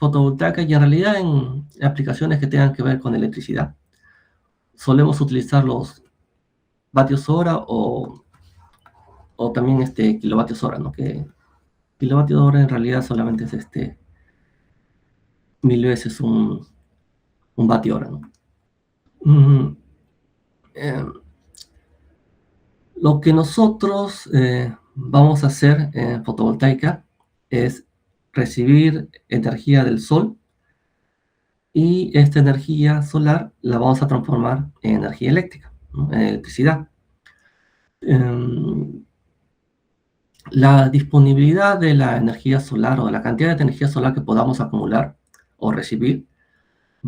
fotovoltaica y en realidad en aplicaciones que tengan que ver con electricidad, solemos utilizar los vatios hora o también kilovatios hora, ¿no? Que kilovatio hora en realidad solamente es 1000 veces un vatio hora, ¿no? Mm, eh, lo que nosotros vamos a hacer en fotovoltaica es recibir energía del sol y esta energía solar la vamos a transformar en energía eléctrica, ¿no? En electricidad. Em, la disponibilidad de la energía solar o de la cantidad de energía solar que podamos acumular o recibir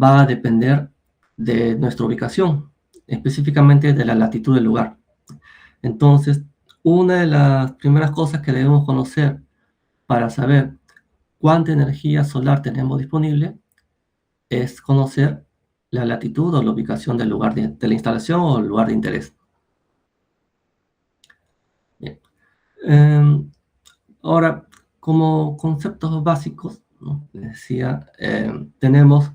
va a depender de nuestra ubicación, específicamente de la latitud del lugar. Entonces, una de las primeras cosas que debemos conocer para saber cuánta energía solar tenemos disponible es conocer la latitud o la ubicación del lugar de la instalación o el lugar de interés. Bien. Ahora, como conceptos básicos, ¿no? Les decía, tenemos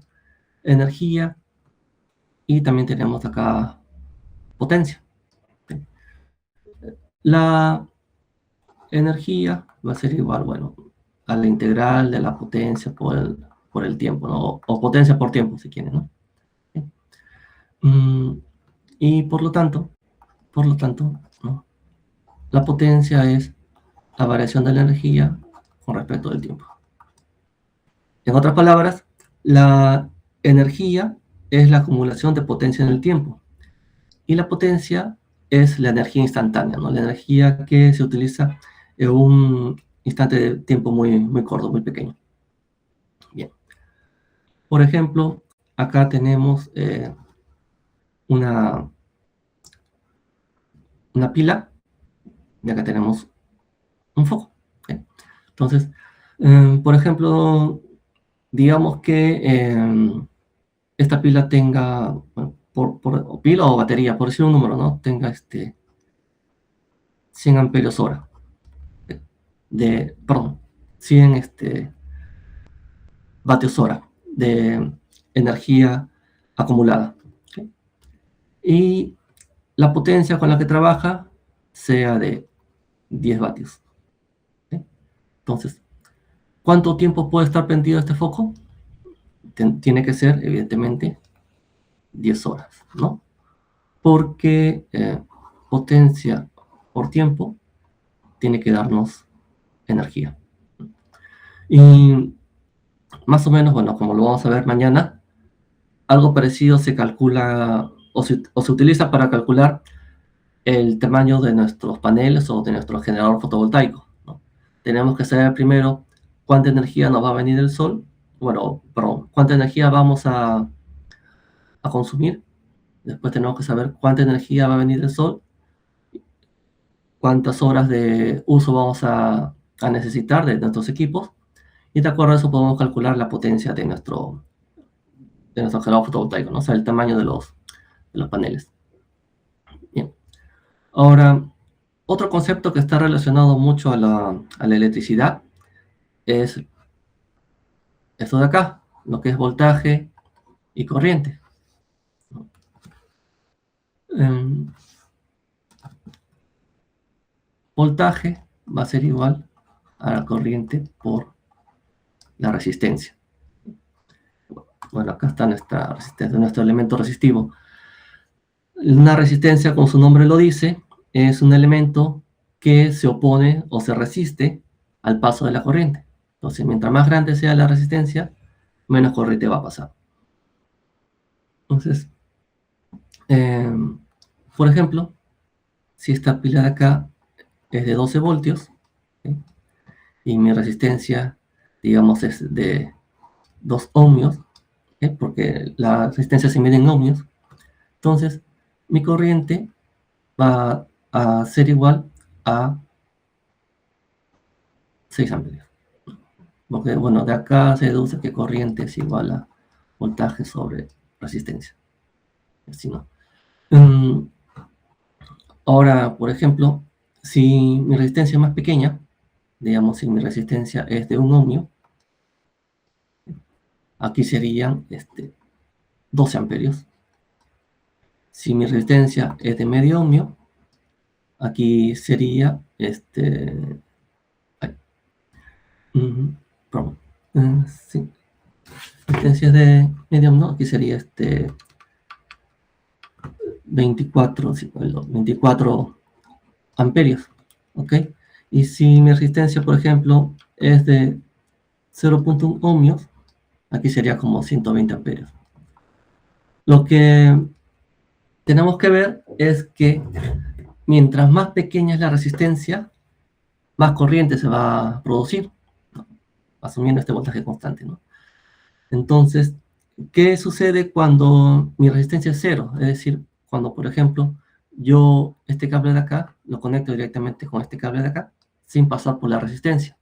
energía y también tenemos acá potencia. ¿Sí? La energía va a ser igual, bueno, a la integral de la potencia por el tiempo, ¿no? O potencia por tiempo, si quieren, ¿no? ¿Sí? Y por lo tanto, ¿no? La potencia es la variación de la energía con respecto del tiempo. En otras palabras, la energía es la acumulación de potencia en el tiempo y la potencia es la energía instantánea, ¿no? La energía que se utiliza en un instante de tiempo muy, muy corto, muy pequeño. Bien. Por ejemplo, acá tenemos una pila y acá tenemos un foco. ¿Sí? Entonces, por ejemplo, digamos que esta pila tenga, bueno, o pila o batería, por decir un número, ¿no? Tenga 100 amperios hora. Perdón, 100 vatios hora de energía acumulada. ¿Sí? Y la potencia con la que trabaja sea de 10 vatios. ¿Sí? Entonces, ¿cuánto tiempo puede estar prendido este foco? Tiene que ser, evidentemente, 10 horas, ¿no? Porque potencia por tiempo tiene que darnos energía. Y más o menos, bueno, como lo vamos a ver mañana, algo parecido se calcula o se utiliza para calcular el tamaño de nuestros paneles o de nuestro generador fotovoltaico, ¿no? Tenemos que saber primero cuánta energía nos va a venir del sol, bueno, perdón, cuánta energía vamos a consumir. Después tenemos que saber cuánta energía va a venir del sol, cuántas horas de uso vamos a necesitar de nuestros equipos, y de acuerdo a eso podemos calcular la potencia de nuestro generador fotovoltaico, ¿no? O sea, el tamaño de los paneles. Bien. Ahora, otro concepto que está relacionado mucho a la electricidad es esto de acá, lo que es voltaje y corriente. Voltaje va a ser igual a la corriente por la resistencia. Bueno, acá está nuestra resistencia, nuestro elemento resistivo. Una resistencia, como su nombre lo dice, es un elemento que se opone o se resiste al paso de la corriente. Entonces, mientras más grande sea la resistencia, menos corriente va a pasar. Entonces, por ejemplo, si esta pila de acá es de 12 voltios, ¿sí? Y mi resistencia, digamos, es de 2 ohmios, ¿sí? Porque la resistencia se mide en ohmios, entonces mi corriente va a ser igual a 6 amperios. Porque, bueno, de acá se deduce que corriente es igual a voltaje sobre resistencia. Así no. Ahora, por ejemplo, si mi resistencia es más pequeña, digamos, si mi resistencia es de 1 ohmio, aquí serían 12 amperios. Si mi resistencia es de medio ohmio, aquí sería perdón, sí, resistencia de medio ohmio, aquí sería 24, sí, 24 amperios, ¿ok? Y si mi resistencia, por ejemplo, es de 0.1 ohmios, aquí sería como 120 amperios. Lo que tenemos que ver es que mientras más pequeña es la resistencia, más corriente se va a producir, ¿no? Asumiendo este voltaje constante, ¿no? Entonces, ¿qué sucede cuando mi resistencia es cero? Es decir, cuando, por ejemplo, yo este cable de acá lo conecto directamente con este cable de acá, sin pasar por la resistencia.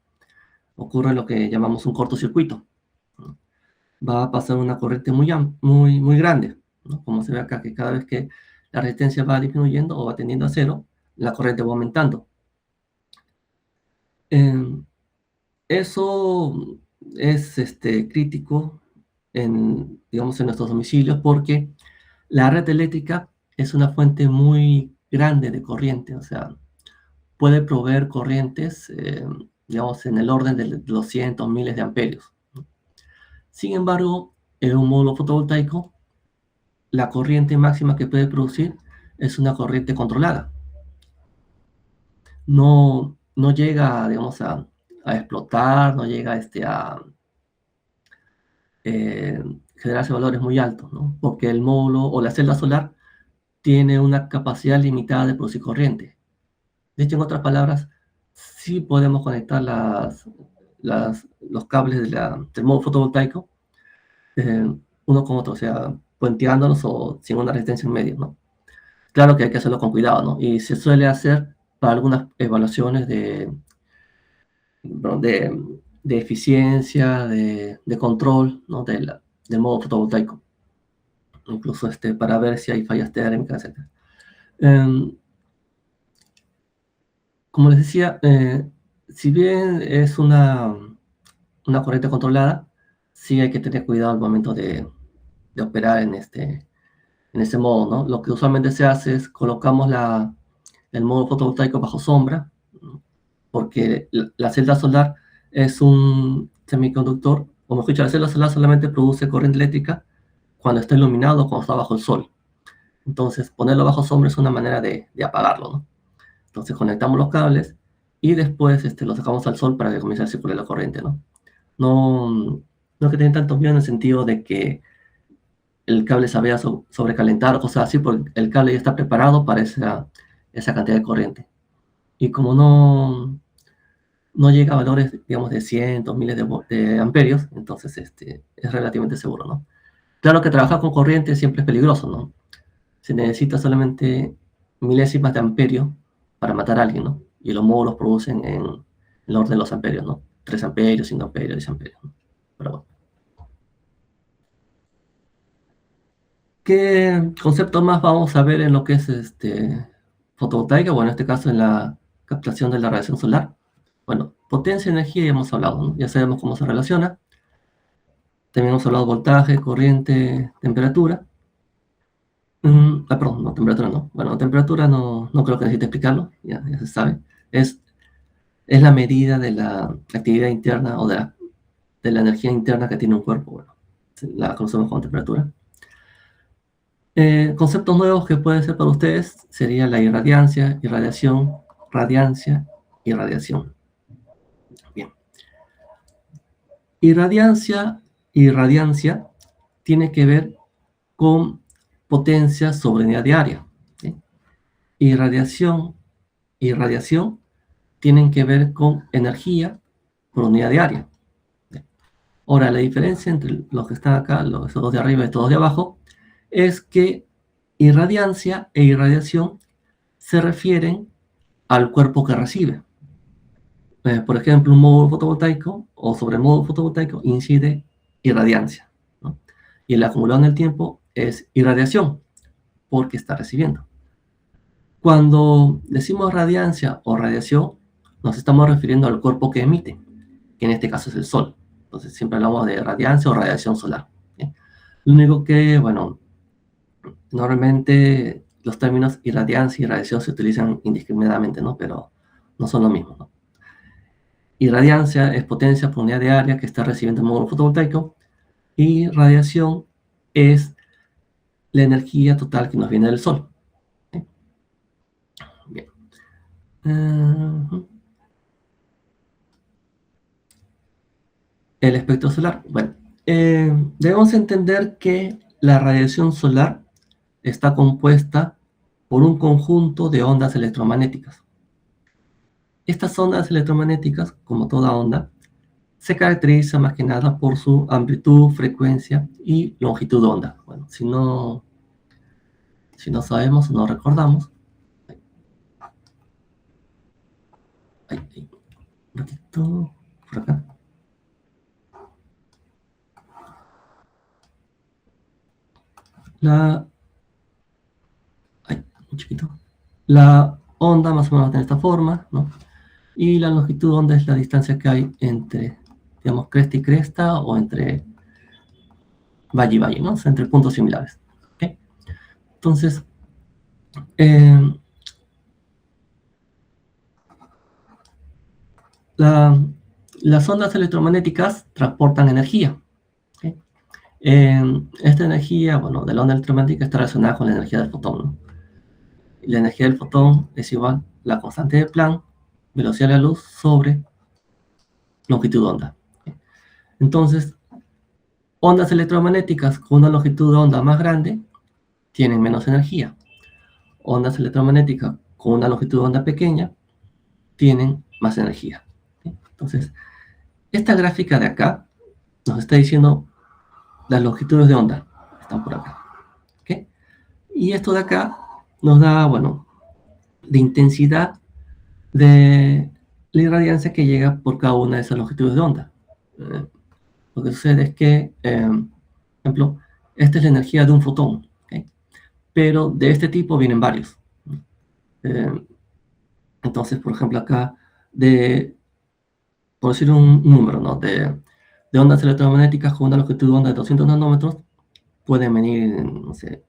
Ocurre lo que llamamos un cortocircuito, ¿no? Va a pasar una corriente muy grande, ¿no? Como se ve acá, que cada vez que la resistencia va disminuyendo o va tendiendo a cero, la corriente va aumentando. Eso es crítico digamos, en nuestros domicilios porque la red eléctrica es una fuente muy grande de corriente, o sea, puede proveer corrientes, digamos, en el orden de los cientos, miles de amperios, ¿no? Sin embargo, en un módulo fotovoltaico, la corriente máxima que puede producir es una corriente controlada. No llega, digamos, a explotar, no llega a generarse valores muy altos, ¿no? Porque el módulo o la celda solar tiene una capacidad limitada de producir corriente. De hecho, en otras palabras, sí podemos conectar los cables del módulo fotovoltaico uno con otro, o sea, puenteándolos o sin una resistencia en medio, ¿no? Claro que hay que hacerlo con cuidado, ¿no? Y se suele hacer para algunas evaluaciones de eficiencia, de control, ¿no? Del módulo fotovoltaico. Incluso para ver si hay fallas térmicas, etc. Como les decía, si bien es una corriente controlada, sí hay que tener cuidado al momento de operar en ese modo, ¿no? Lo que usualmente se hace es colocamos el modo fotovoltaico bajo sombra, ¿no? Porque la celda solar es un semiconductor, o mejor dicho, la celda solar solamente produce corriente eléctrica cuando está iluminado o cuando está bajo el sol. Entonces, ponerlo bajo sombra es una manera de apagarlo, ¿no? Entonces conectamos los cables y después los dejamos al sol para que comience a circular la corriente, ¿no? No, no que tengan tanto miedo en el sentido de que el cable se vaya a sobrecalentar o cosas así, porque el cable ya está preparado para esa cantidad de corriente. Y como no llega a valores, digamos, de cientos, miles de amperios, entonces es relativamente seguro, ¿no? Claro que trabajar con corriente siempre es peligroso, ¿no? Se necesita solamente milésimas de amperio para matar a alguien, ¿no? Y los módulos producen en el orden de los amperios, ¿no? 3 amperios, 5 amperios, 10 amperios, ¿no? Pero bueno. ¿Qué concepto más vamos a ver en lo que es fotovoltaica? Bueno, en este caso en la captación de la radiación solar. Bueno, potencia y energía ya hemos hablado, ¿no? Ya sabemos cómo se relaciona. También hemos hablado de voltaje, corriente, temperatura. Perdón, no, temperatura no. Bueno, temperatura no creo que necesite explicarlo, ya se sabe. Es la medida de la actividad interna o de la energía interna que tiene un cuerpo. Bueno, la conocemos como temperatura. Conceptos nuevos que pueden ser para ustedes sería la irradiancia, irradiación, radiancia y radiación. Bien. Irradiancia y radiancia tiene que ver con potencia sobre unidad de área, ¿sí? Irradiación y radiación tienen que ver con energía por unidad de área. Ahora, la diferencia entre los que están acá, los dos de arriba y estos dos de abajo, es que irradiancia e irradiación se refieren al cuerpo que recibe. Por ejemplo, un módulo fotovoltaico o sobre el módulo fotovoltaico incide irradiancia, ¿no? Y el acumulado en el tiempo es irradiación, porque está recibiendo. Cuando decimos radiancia o radiación, nos estamos refiriendo al cuerpo que emite, que en este caso es el Sol. Entonces siempre hablamos de radiancia o radiación solar. ¿Sí? Lo único que, bueno, normalmente los términos irradiancia y radiación se utilizan indiscriminadamente, ¿no? Pero no son lo mismo, ¿no? Irradiancia es potencia por unidad de área que está recibiendo el módulo fotovoltaico, y radiación es la energía total que nos viene del Sol. ¿Sí? Bien. El espectro solar. Bueno, debemos entender que la radiación solar está compuesta por un conjunto de ondas electromagnéticas. Estas ondas electromagnéticas, como toda onda, se caracteriza más que nada por su amplitud, frecuencia y longitud de onda. Bueno, si no sabemos o no recordamos, un ratito, por acá. Un chiquito. La onda más o menos de esta forma, ¿no? Y la longitud de onda es la distancia que hay entre, digamos, cresta y cresta, o entre valle y valle, ¿no? O sea, entre puntos similares. ¿Okay? Entonces, las ondas electromagnéticas transportan energía. ¿Okay? Esta energía, bueno, de la onda electromagnética está relacionada con la energía del fotón, ¿no? Y la energía del fotón es igual a la constante de Planck, velocidad de la luz, sobre longitud de onda. ¿Okay? Entonces, ondas electromagnéticas con una longitud de onda más grande tienen menos energía. Ondas electromagnéticas con una longitud de onda pequeña tienen más energía. ¿Sí? Entonces, esta gráfica de acá nos está diciendo las longitudes de onda. Están por acá. ¿Okay? Y esto de acá nos da, bueno, la intensidad de la irradiancia que llega por cada una de esas longitudes de onda. Lo que sucede es que, por ejemplo, esta es la energía de un fotón, ¿okay? Pero de este tipo vienen varios. Entonces, por ejemplo, acá, por decir un número, ¿no? De ondas electromagnéticas con una longitud de onda de 200 nanómetros, pueden venir, no sé,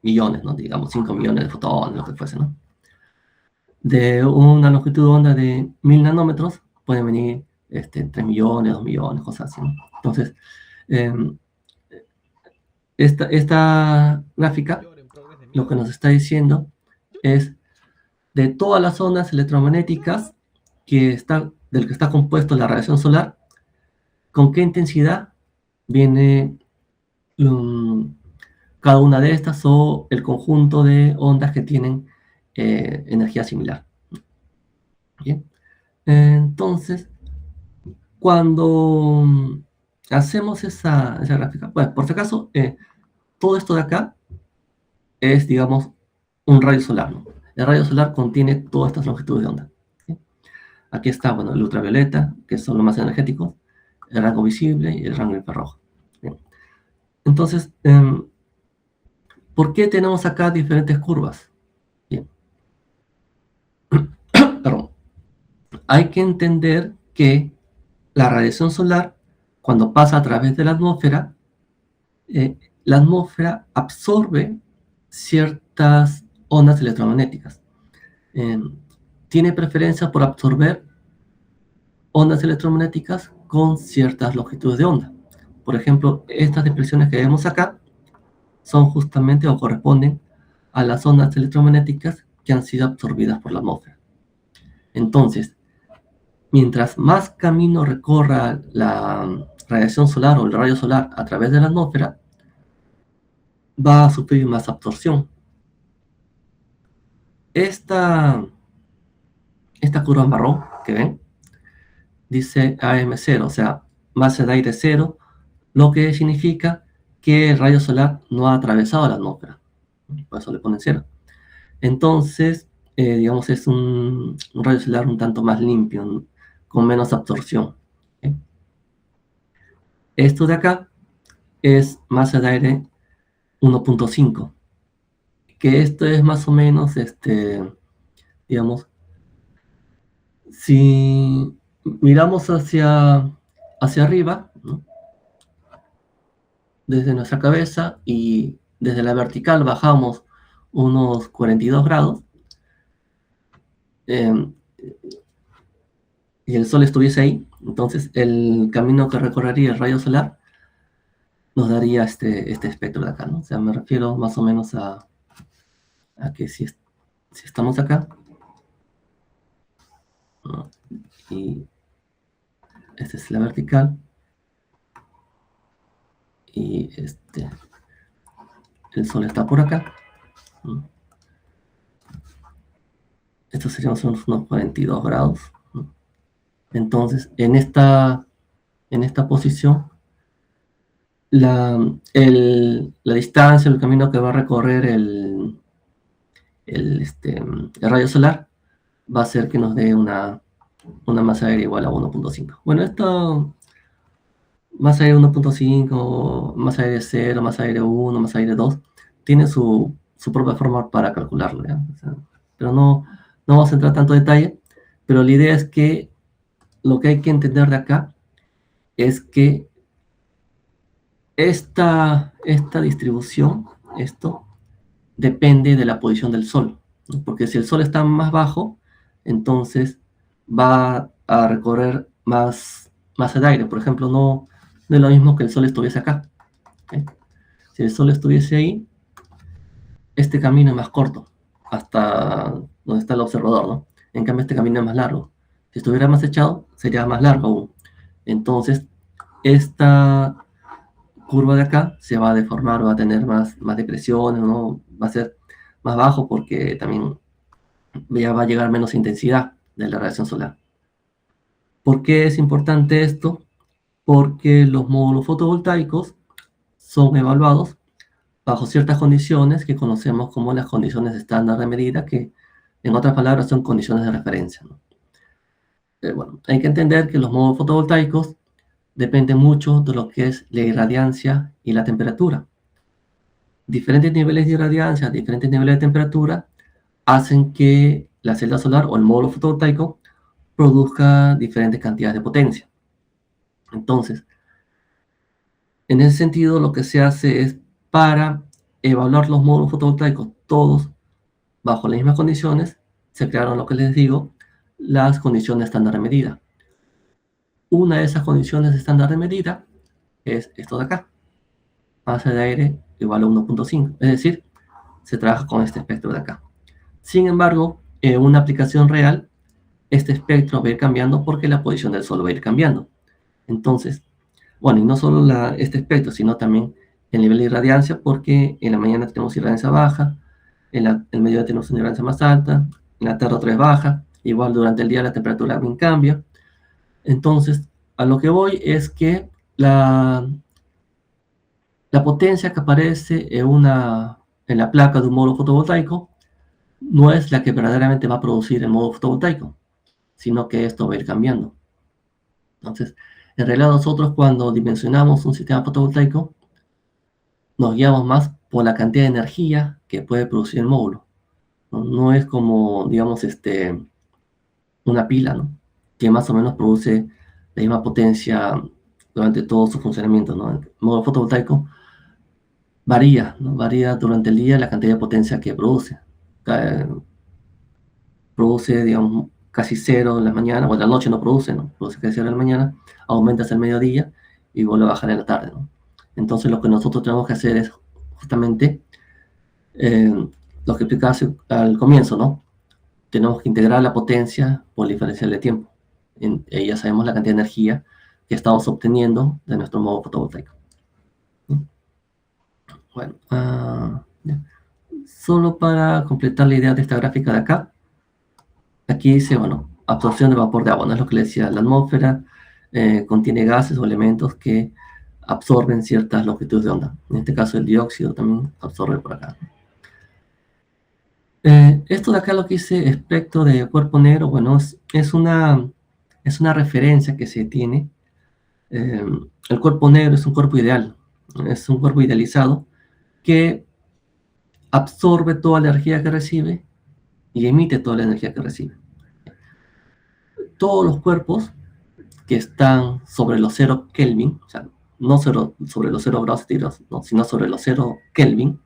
millones, ¿no? Digamos, 5 millones de fotones, lo que fuese, ¿no? De una longitud de onda de 1000 nanómetros, pueden venir 3 millones, 2 millones, cosas así, ¿no? Entonces, esta gráfica lo que nos está diciendo es de todas las ondas electromagnéticas del que está compuesto la radiación solar, con qué intensidad viene cada una de estas, o el conjunto de ondas que tienen energía similar. Bien. Entonces, cuando hacemos esa gráfica, pues por si acaso, todo esto de acá es, digamos, un rayo solar, ¿no? El rayo solar contiene todas estas longitudes de onda. ¿Sí? Aquí está, bueno, el ultravioleta, que son los más energéticos, el rango visible y el rango infrarrojo. Bien. Entonces, ¿por qué tenemos acá diferentes curvas? Bien. Perdón. Hay que entender que la radiación solar, cuando pasa a través de la atmósfera absorbe ciertas ondas electromagnéticas. Tiene preferencia por absorber ondas electromagnéticas con ciertas longitudes de onda. Por ejemplo, estas depresiones que vemos acá son justamente o corresponden a las ondas electromagnéticas que han sido absorbidas por la atmósfera. Entonces, mientras más camino recorra la radiación solar o el rayo solar a través de la atmósfera, va a sufrir más absorción. Esta curva marrón que ven dice AM0, o sea, masa de aire cero, lo que significa que el rayo solar no ha atravesado la atmósfera. Por eso le ponen cero. Entonces, digamos, es un rayo solar un tanto más limpio, con menos absorción. ¿Okay? Esto de acá es masa de aire 1.5, que esto es más o menos, digamos, si miramos hacia arriba, ¿no? Desde nuestra cabeza, y desde la vertical bajamos unos 42 grados, eh, y el Sol estuviese ahí, entonces el camino que recorrería el rayo solar nos daría este espectro de acá, ¿no? O sea, me refiero más o menos a que si estamos acá, ¿no? Y esta es la vertical, y el Sol está por acá, ¿no? Estos serían unos 42 grados, ¿no? Entonces, en esta posición, la distancia, el camino que va a recorrer el rayo solar va a ser que nos dé una masa aérea igual a 1.5. Bueno, esto, masa aérea 1.5, masa aérea 0, masa aérea 1, masa aérea 2, tiene su propia forma para calcularlo, ¿ya? O sea, pero no vamos a entrar tanto detalle, pero la idea es que lo que hay que entender de acá es que esta distribución, esto, depende de la posición del Sol, ¿no? Porque si el Sol está más bajo, entonces va a recorrer más masa de aire. Por ejemplo, no es lo mismo que el Sol estuviese acá, ¿ok? Si el Sol estuviese ahí, este camino es más corto, hasta donde está el observador, ¿no? En cambio, este camino es más largo. Si estuviera más echado, sería más largo aún. Entonces, esta curva de acá se va a deformar, va a tener más depresiones, ¿no? Va a ser más bajo porque también ya va a llegar menos intensidad de la radiación solar. ¿Por qué es importante esto? Porque los módulos fotovoltaicos son evaluados bajo ciertas condiciones que conocemos como las condiciones estándar de medida, que en otras palabras son condiciones de referencia, ¿no? Bueno, hay que entender que los módulos fotovoltaicos dependen mucho de lo que es la irradiancia y la temperatura. Diferentes niveles de irradiancia, diferentes niveles de temperatura hacen que la celda solar o el módulo fotovoltaico produzca diferentes cantidades de potencia. Entonces, en ese sentido, lo que se hace es, para evaluar los módulos fotovoltaicos todos bajo las mismas condiciones, se crearon, lo que les digo, las condiciones estándar de medida. Una de esas condiciones estándar de medida es esto de acá: masa de aire igual a 1.5, es decir, se trabaja con este espectro de acá. Sin embargo, en una aplicación real, este espectro va a ir cambiando porque la posición del Sol va a ir cambiando. Entonces, bueno, y no solo este espectro, sino también el nivel de irradiancia, porque en la mañana tenemos irradiancia baja, en el mediodía tenemos una irradiancia más alta, en la tarde otra vez baja, igual durante el día la temperatura también cambia. Entonces, a lo que voy es que la potencia que aparece en la placa de un módulo fotovoltaico no es la que verdaderamente va a producir el módulo fotovoltaico, sino que esto va a ir cambiando. Entonces, en realidad nosotros, cuando dimensionamos un sistema fotovoltaico, nos guiamos más por la cantidad de energía que puede producir el módulo. No es como, digamos, una pila, ¿no? Que más o menos produce la misma potencia durante todo su funcionamiento, ¿no? El módulo fotovoltaico varía, ¿no? Varía durante el día la cantidad de potencia que produce. Produce, digamos, casi cero en la mañana, o en la noche no produce, ¿no? Produce casi cero en la mañana, aumenta hasta el mediodía y vuelve a bajar en la tarde, ¿no? Entonces lo que nosotros tenemos que hacer es justamente lo que explicaba al comienzo, ¿no? Tenemos que integrar la potencia por el diferencial de tiempo. Ya sabemos la cantidad de energía que estamos obteniendo de nuestro módulo fotovoltaico, ¿no? Bueno, solo para completar la idea de esta gráfica de acá, aquí dice, bueno, absorción de vapor de agua, no es lo que le decía, la atmósfera contiene gases o elementos que absorben ciertas longitudes de onda. En este caso el dióxido también absorbe por acá. Esto de acá, lo que dice espectro de cuerpo negro, bueno, es una referencia que se tiene. El cuerpo negro es un cuerpo ideal, es un cuerpo idealizado que absorbe toda la energía que recibe y emite toda la energía que recibe. Todos los cuerpos que están sobre los 0 Kelvin, o sea, no sobre los 0 grados centígrados, no, sino sobre los 0 Kelvin,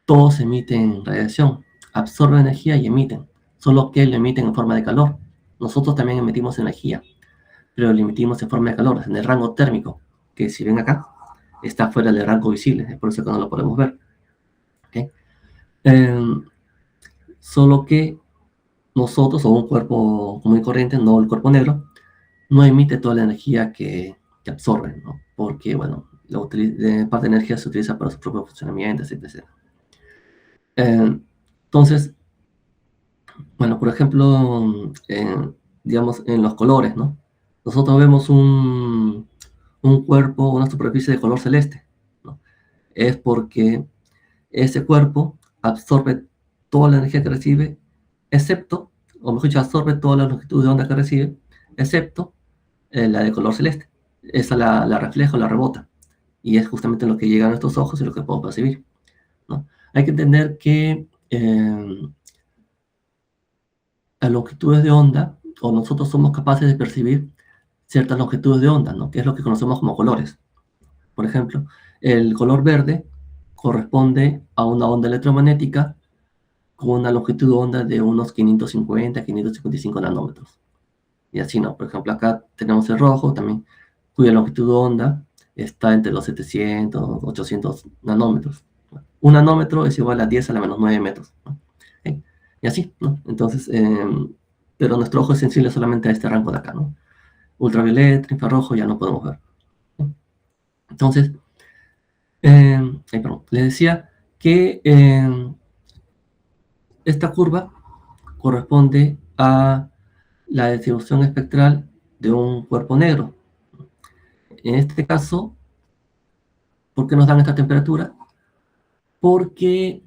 todos emiten radiación, absorben energía y emiten, solo que lo emiten en forma de calor. Nosotros también emitimos energía, pero lo emitimos en forma de calor, en el rango térmico, que si ven acá, está fuera del rango visible, es por eso que no lo podemos ver. ¿Okay? Solo que nosotros, o un cuerpo común y corriente, no el cuerpo negro, no emite toda la energía que absorbe, ¿no? Porque, bueno, parte de energía se utiliza para su propio funcionamiento, etc. Entonces, bueno, por ejemplo, digamos, en los colores, ¿no? Nosotros vemos un cuerpo, una superficie de color celeste, ¿no? Es porque ese cuerpo absorbe toda la energía que recibe, excepto, o mejor dicho, absorbe toda la longitud de onda que recibe, excepto la de color celeste. Esa la refleja o la rebota. Y es justamente lo que llega a nuestros ojos y lo que podemos percibir, ¿no? Hay que entender que las longitudes de onda, o nosotros somos capaces de percibir ciertas longitudes de onda, ¿no? Que es lo que conocemos como colores. Por ejemplo, el color verde corresponde a una onda electromagnética con una longitud de onda de unos 550, 555 nanómetros. Y así, ¿no? Por ejemplo, acá tenemos el rojo también, cuya longitud de onda está entre los 700, 800 nanómetros. Un nanómetro es igual a 10 a la menos 9 metros, ¿no? ¿Okay? Y así, ¿no? Entonces, pero nuestro ojo es sensible solamente a este rango de acá, ¿no? Ultravioleta, infrarrojo, ya no podemos ver, ¿no? Entonces, perdón, les decía que esta curva corresponde a la distribución espectral de un cuerpo negro. En este caso, ¿por qué nos dan esta temperatura? Porque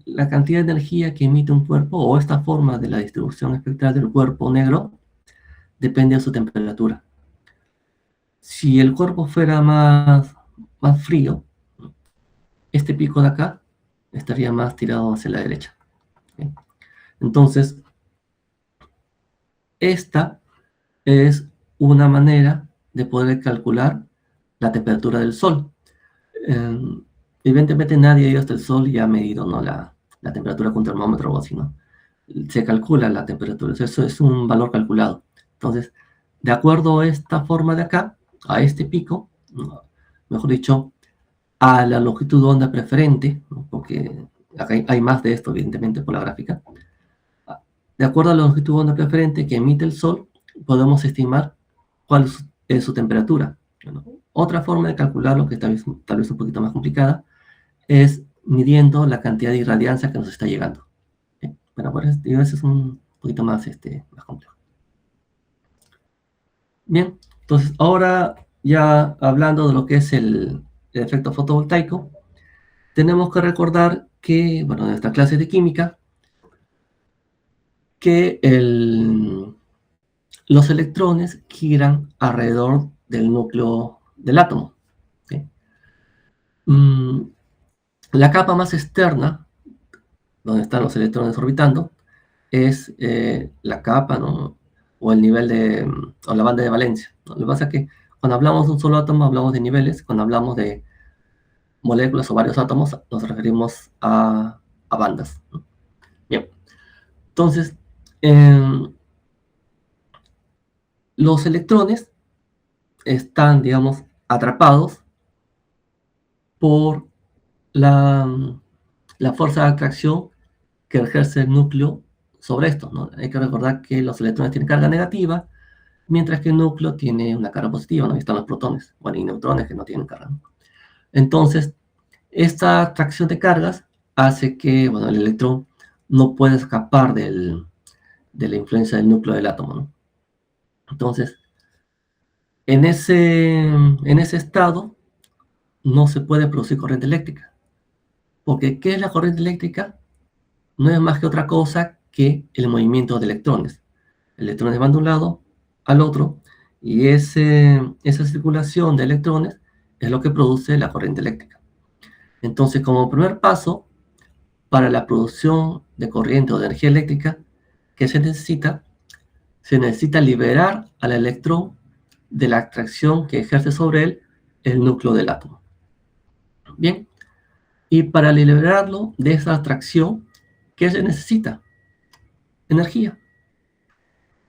la cantidad de energía que emite un cuerpo, o esta forma de la distribución espectral del cuerpo negro, depende de su temperatura. Si el cuerpo fuera más frío, este pico de acá estaría más tirado hacia la derecha. ¿Okay? Entonces, esta es una manera de poder calcular la temperatura del Sol. Evidentemente nadie ha ido hasta el Sol y ha medido, ¿no?, la temperatura con un termómetro o así, ¿no? Se calcula la temperatura, eso es un valor calculado. Entonces, de acuerdo a esta forma de acá, a este pico, mejor dicho, a la longitud de onda preferente, ¿no?, porque acá hay más de esto, evidentemente, por la gráfica. De acuerdo a la longitud de onda preferente que emite el Sol, podemos estimar cuál es su temperatura, ¿no? Otra forma de calcularlo, que tal vez un poquito más complicada, es midiendo la cantidad de irradiancia que nos está llegando. ¿Okay? Bueno, por eso es un poquito más, más complejo. Bien, entonces ahora ya hablando de lo que es el efecto fotovoltaico, tenemos que recordar que, bueno, en esta clase de química, que los electrones giran alrededor del núcleo del átomo. ¿Okay? La capa más externa, donde están los electrones orbitando, es la capa, ¿no?, o el nivel o la banda de valencia, ¿no? Lo que pasa es que cuando hablamos de un solo átomo hablamos de niveles, cuando hablamos de moléculas o varios átomos nos referimos a bandas, ¿no? Bien, entonces los electrones están, digamos, atrapados por la fuerza de atracción que ejerce el núcleo sobre esto, ¿no? Hay que recordar que los electrones tienen carga negativa, mientras que el núcleo tiene una carga positiva, ¿no? Ahí están los protones, bueno, y neutrones que no tienen carga, ¿no? Entonces, esta atracción de cargas hace que, bueno, el electrón no pueda escapar de la influencia del núcleo del átomo, ¿no? Entonces, en ese estado no se puede producir corriente eléctrica, porque ¿qué es la corriente eléctrica? No es más que otra cosa que el movimiento de electrones. Electrones van de un lado al otro, y esa circulación de electrones es lo que produce la corriente eléctrica. Entonces, como primer paso para la producción de corriente o de energía eléctrica, ¿qué se necesita? se necesita liberar al electrón de la atracción que ejerce sobre él el núcleo del átomo. Bien, y para liberarlo de esa atracción, ¿qué se necesita? Energía.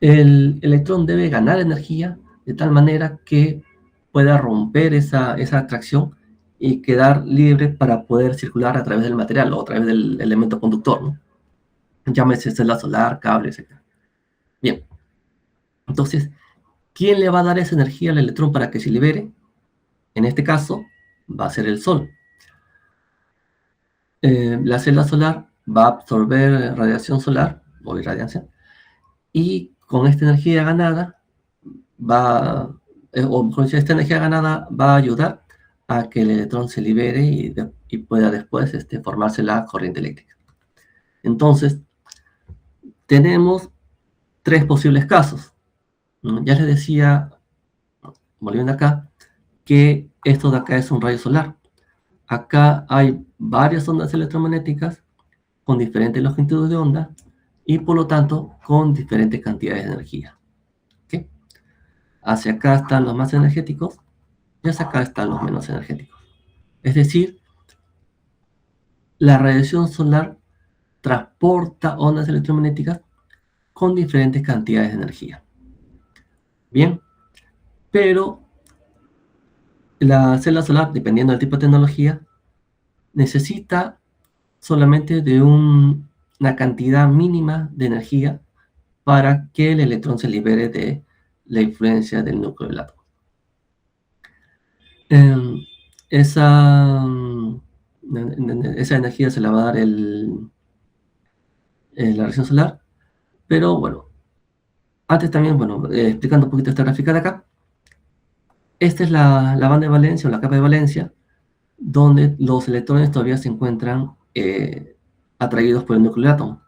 El electrón debe ganar energía de tal manera que pueda romper esa atracción y quedar libre para poder circular a través del material o a través del elemento conductor, ¿no? Llámese celda solar, cable, etc. Bien, entonces, ¿quién le va a dar esa energía al electrón para que se libere? En este caso, va a ser el Sol. La celda solar va a absorber radiación solar o irradiancia y con esta energía ganada esta energía ganada va a ayudar a que el electrón se libere y pueda después formarse la corriente eléctrica. Entonces, tenemos tres posibles casos. Ya les decía, volviendo acá, que esto de acá es un rayo solar. Acá hay varias ondas electromagnéticas con diferentes longitudes de onda y por lo tanto con diferentes cantidades de energía. ¿Okay? Hacia acá están los más energéticos y hacia acá están los menos energéticos. Es decir, la radiación solar transporta ondas electromagnéticas con diferentes cantidades de energía. Bien, pero la celda solar, dependiendo del tipo de tecnología, necesita solamente de una cantidad mínima de energía para que el electrón se libere de la influencia del núcleo del átomo. Esa energía se la va a dar la radiación solar, pero bueno, antes también, explicando un poquito esta gráfica de acá, esta es la banda de valencia o la capa de valencia, donde los electrones todavía se encuentran atraídos por el núcleo del átomo.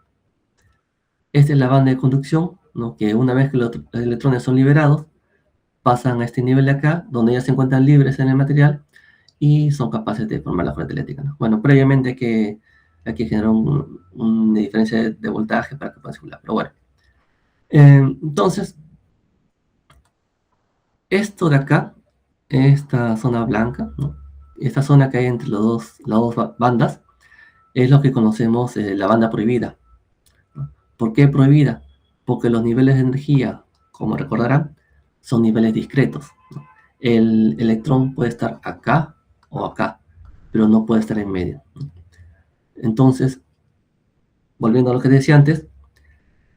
Esta es la banda de conducción, ¿no? Que una vez que los electrones son liberados, pasan a este nivel de acá, donde ya se encuentran libres en el material y son capaces de formar la corriente eléctrica, ¿no? Bueno, previamente hay que generar una diferencia de voltaje para que pueda circular, pero bueno. Entonces, esto de acá, esta zona blanca, ¿no? Esta zona que hay entre las dos bandas, es lo que conocemos la banda prohibida. ¿Por qué prohibida? Porque los niveles de energía, como recordarán, son niveles discretos, ¿no? El electrón puede estar acá o acá, pero no puede estar en medio, ¿no? Entonces, volviendo a lo que decía antes,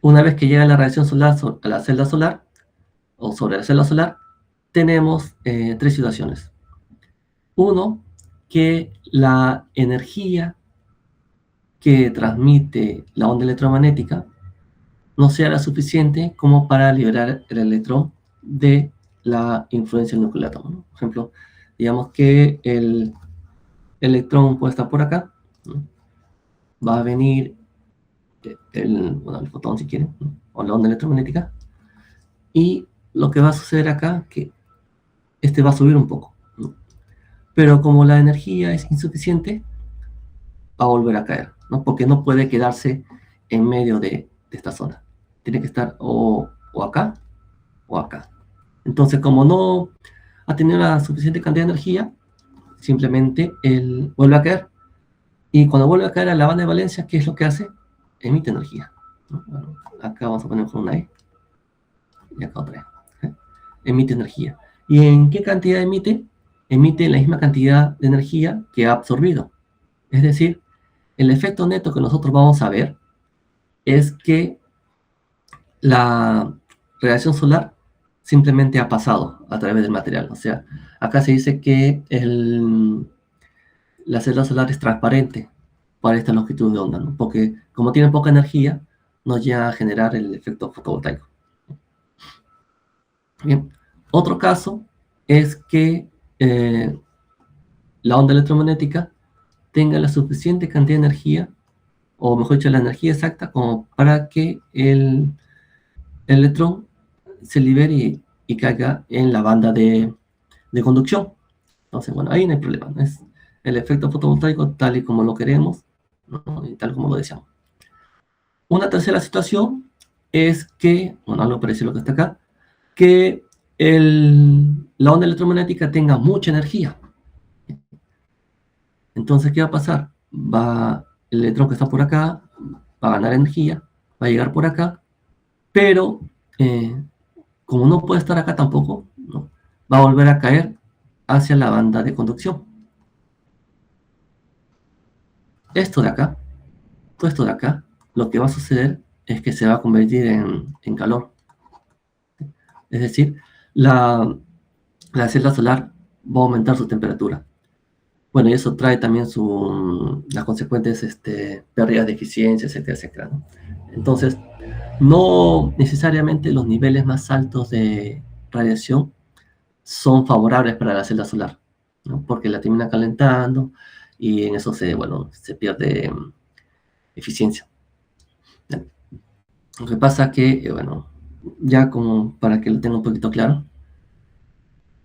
una vez que llega la radiación solar a la celda solar, o sobre la celda solar, tenemos tres situaciones. Uno, que la energía que transmite la onda electromagnética no sea la suficiente como para liberar el electrón de la influencia del núcleo del átomo, ¿no? Por ejemplo, digamos que el electrón puede estar por acá, ¿no? Va a venir el fotón si quieren, ¿no? O la onda electromagnética, y lo que va a suceder acá es que va a subir un poco, ¿no? Pero como la energía es insuficiente, va a volver a caer, ¿no? Porque no puede quedarse en medio de esta zona. Tiene que estar o acá o acá. Entonces, como no ha tenido la suficiente cantidad de energía, simplemente él vuelve a caer. Y cuando vuelve a caer a la banda de valencia, ¿qué es lo que hace? Emite energía, ¿no? Bueno, acá vamos a poner con una E y acá otra E. Emite energía. ¿Y en qué cantidad emite? Emite la misma cantidad de energía que ha absorbido. Es decir, el efecto neto que nosotros vamos a ver es que la radiación solar simplemente ha pasado a través del material. O sea, acá se dice que la celda solar es transparente para esta longitud de onda, ¿no? Porque como tiene poca energía, no llega a generar el efecto fotovoltaico. Bien, otro caso es que la onda electromagnética tenga la suficiente cantidad de energía, o mejor dicho, la energía exacta, como para que el electrón se libere y caiga en la banda de conducción. Entonces, bueno, ahí no hay problema, ¿no? Es el efecto fotovoltaico tal y como lo queremos, ¿no? Y tal como lo deseamos. Una tercera situación es que, bueno, algo parecido a lo que está acá, que la onda electromagnética tenga mucha energía. Entonces, ¿qué va a pasar? El electrón que está por acá va a ganar energía, va a llegar por acá, pero como no puede estar acá tampoco, ¿no? Va a volver a caer hacia la banda de conducción. Esto de acá, todo esto de acá, lo que va a suceder es que se va a convertir en calor. Es decir, la celda solar va a aumentar su temperatura. Bueno, y eso trae también las consecuentes pérdidas de eficiencia, etcétera, etcétera, ¿no? Entonces, no necesariamente los niveles más altos de radiación son favorables para la celda solar, ¿no? Porque la termina calentando y en eso se pierde eficiencia. Lo que pasa que, ya como para que lo tenga un poquito claro,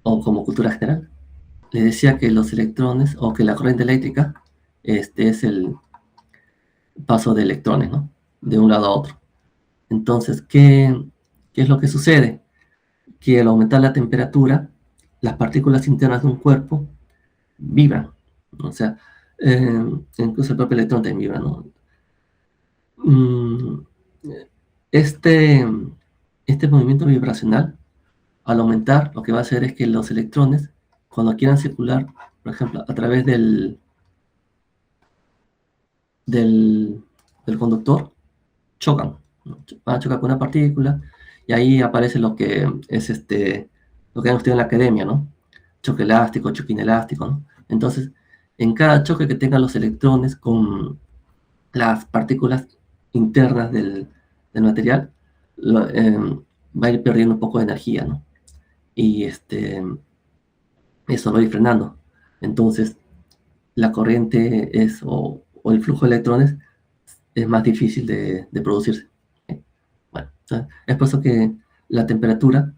o como cultura general, les decía que los electrones, o que la corriente eléctrica, es el paso de electrones, ¿no? De un lado a otro. Entonces, ¿qué es lo que sucede? Que al aumentar la temperatura, las partículas internas de un cuerpo vibran, ¿no? O sea, incluso el propio electrón también vibra, ¿no? Mm, este, este movimiento vibracional, al aumentar, lo que va a hacer es que los electrones, cuando quieran circular, por ejemplo, a través del, del conductor, chocan, ¿no? Van a chocar con una partícula y ahí aparece lo que es lo que han estudiado en la academia, ¿no? Choque elástico, choque inelástico, ¿no? Entonces, en cada choque que tengan los electrones con las partículas internas del material, va a ir perdiendo un poco de energía, ¿no? Y eso va a ir frenando. Entonces, la corriente o el flujo de electrones es más difícil de producirse. Bueno, es por eso que la temperatura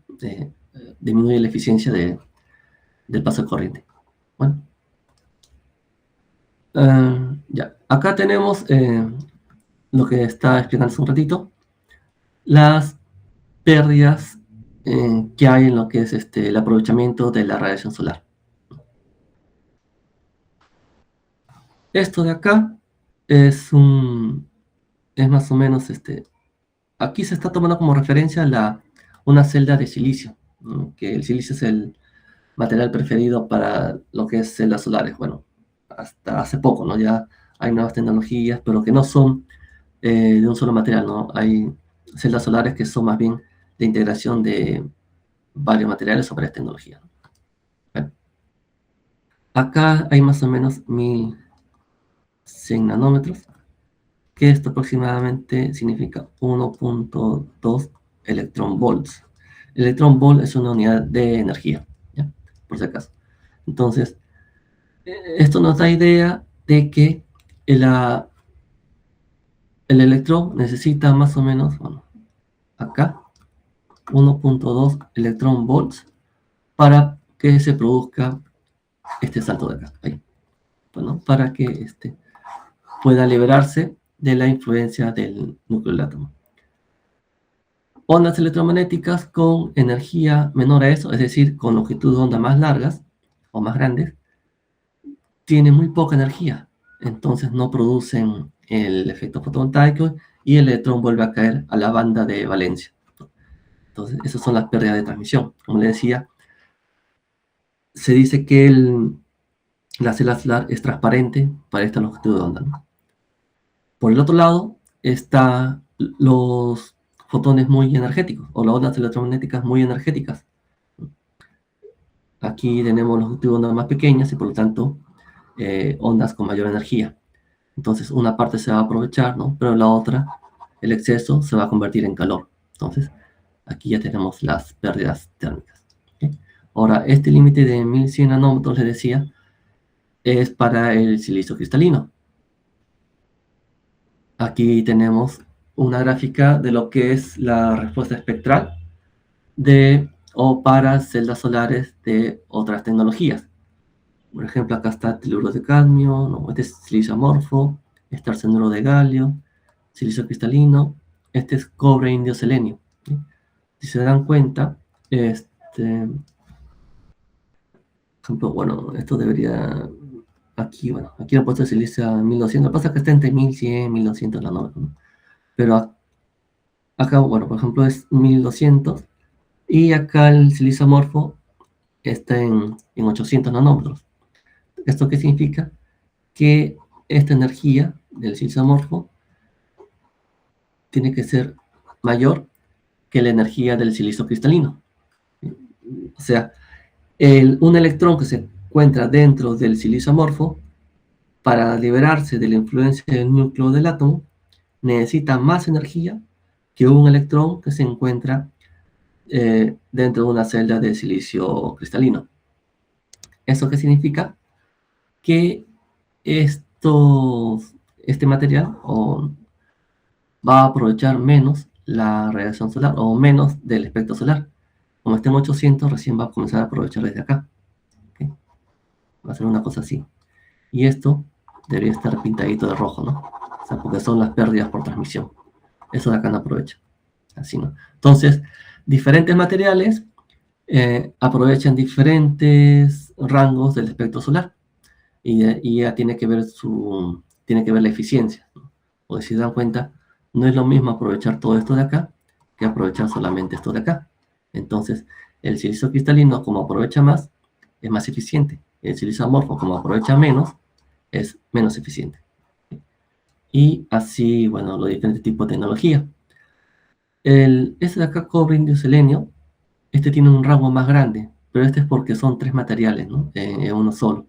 disminuye la eficiencia del paso de corriente. Bueno, ya. Acá tenemos lo que estaba explicando hace un ratito, las pérdidas que hay en lo que es el aprovechamiento de la radiación solar. Esto de acá es más o menos, aquí se está tomando como referencia una celda de silicio, ¿no? Que el silicio es el material preferido para lo que es celdas solares. Bueno, hasta hace poco, ¿no? Ya hay nuevas tecnologías, pero que no son de un solo material, ¿no? Hay celdas solares que son más bien de integración de varios materiales o varias tecnologías. Bueno, acá hay más o menos 1100 nanómetros, que esto aproximadamente significa 1.2 electron volts. Electron volt es una unidad de energía, ¿ya? Por si acaso. Entonces, esto nos da idea de que el electrón necesita más o menos, bueno, acá, 1.2 electron volts para que se produzca este salto de acá, ahí. Bueno, para que pueda liberarse de la influencia del núcleo del átomo. Ondas electromagnéticas con energía menor a eso, es decir, con longitud de onda más largas o más grandes, tienen muy poca energía, entonces no producen el efecto fotovoltaico y el electrón vuelve a caer a la banda de valencia. Entonces, esas son las pérdidas de transmisión. Como le decía, se dice que la celda solar es transparente para esta longitud de onda, ¿no? Por el otro lado, están los fotones muy energéticos, o las ondas electromagnéticas muy energéticas. Aquí tenemos longitud de onda más pequeñas y por lo tanto ondas con mayor energía. Entonces una parte se va a aprovechar, ¿no? Pero la otra, el exceso, se va a convertir en calor. Entonces aquí ya tenemos las pérdidas térmicas. ¿Okay? Ahora, este límite de 1100 nanómetros, les decía, es para el silicio cristalino. Aquí tenemos una gráfica de lo que es la respuesta espectral o para celdas solares de otras tecnologías. Por ejemplo, acá está teluro de cadmio, ¿no? Este es silicio amorfo, este arsenuro de galio, silicio cristalino, este es cobre, indio, selenio. ¿Sí? Si se dan cuenta, por ejemplo, bueno, esto debería, aquí, bueno, aquí la puesto se utiliza 1200, lo que pasa es que está entre 1100, 1200 nanómetros, ¿no? Pero acá, bueno, por ejemplo, es 1200, y acá el silicio amorfo está en 800 nanómetros. ¿Esto qué significa? Que esta energía del silicio amorfo tiene que ser mayor que la energía del silicio cristalino. O sea, un electrón que se encuentra dentro del silicio amorfo, para liberarse de la influencia del núcleo del átomo, necesita más energía que un electrón que se encuentra dentro de una celda de silicio cristalino. ¿Eso qué significa? Que este material va a aprovechar menos la radiación solar o menos del espectro solar. Como está en 800, recién va a comenzar a aprovechar desde acá. ¿Okay? Va a ser una cosa así. Y esto debería estar pintadito de rojo, ¿no? O sea, porque son las pérdidas por transmisión. Eso de acá no aprovecha. Así, ¿no? Entonces, diferentes materiales aprovechan diferentes rangos del espectro solar. Y ya tiene que ver la eficiencia, ¿no? O si se dan cuenta, no es lo mismo aprovechar todo esto de acá que aprovechar solamente esto de acá. Entonces, el silicio cristalino, como aprovecha más, es más eficiente. El silicio amorfo, como aprovecha menos, es menos eficiente. Y así, bueno, los diferentes tipos de tecnología. Este de acá, cobre, indio, selenio, este tiene un rango más grande, pero este es porque son tres materiales, ¿no? En uno solo.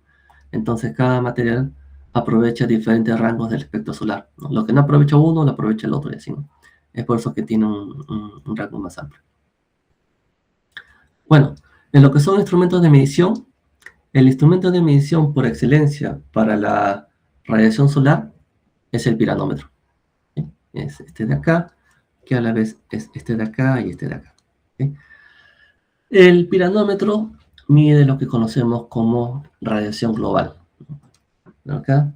Entonces, cada material aprovecha diferentes rangos del espectro solar, ¿no? Lo que no aprovecha uno, lo aprovecha el otro, y así, ¿no? Es por eso que tiene un rango más amplio. Bueno, en lo que son instrumentos de medición, el instrumento de medición por excelencia para la radiación solar es el piranómetro. ¿Sí? Es este de acá, que a la vez es este de acá y este de acá. ¿Sí? El piranómetro mide lo que conocemos como radiación global. Acá,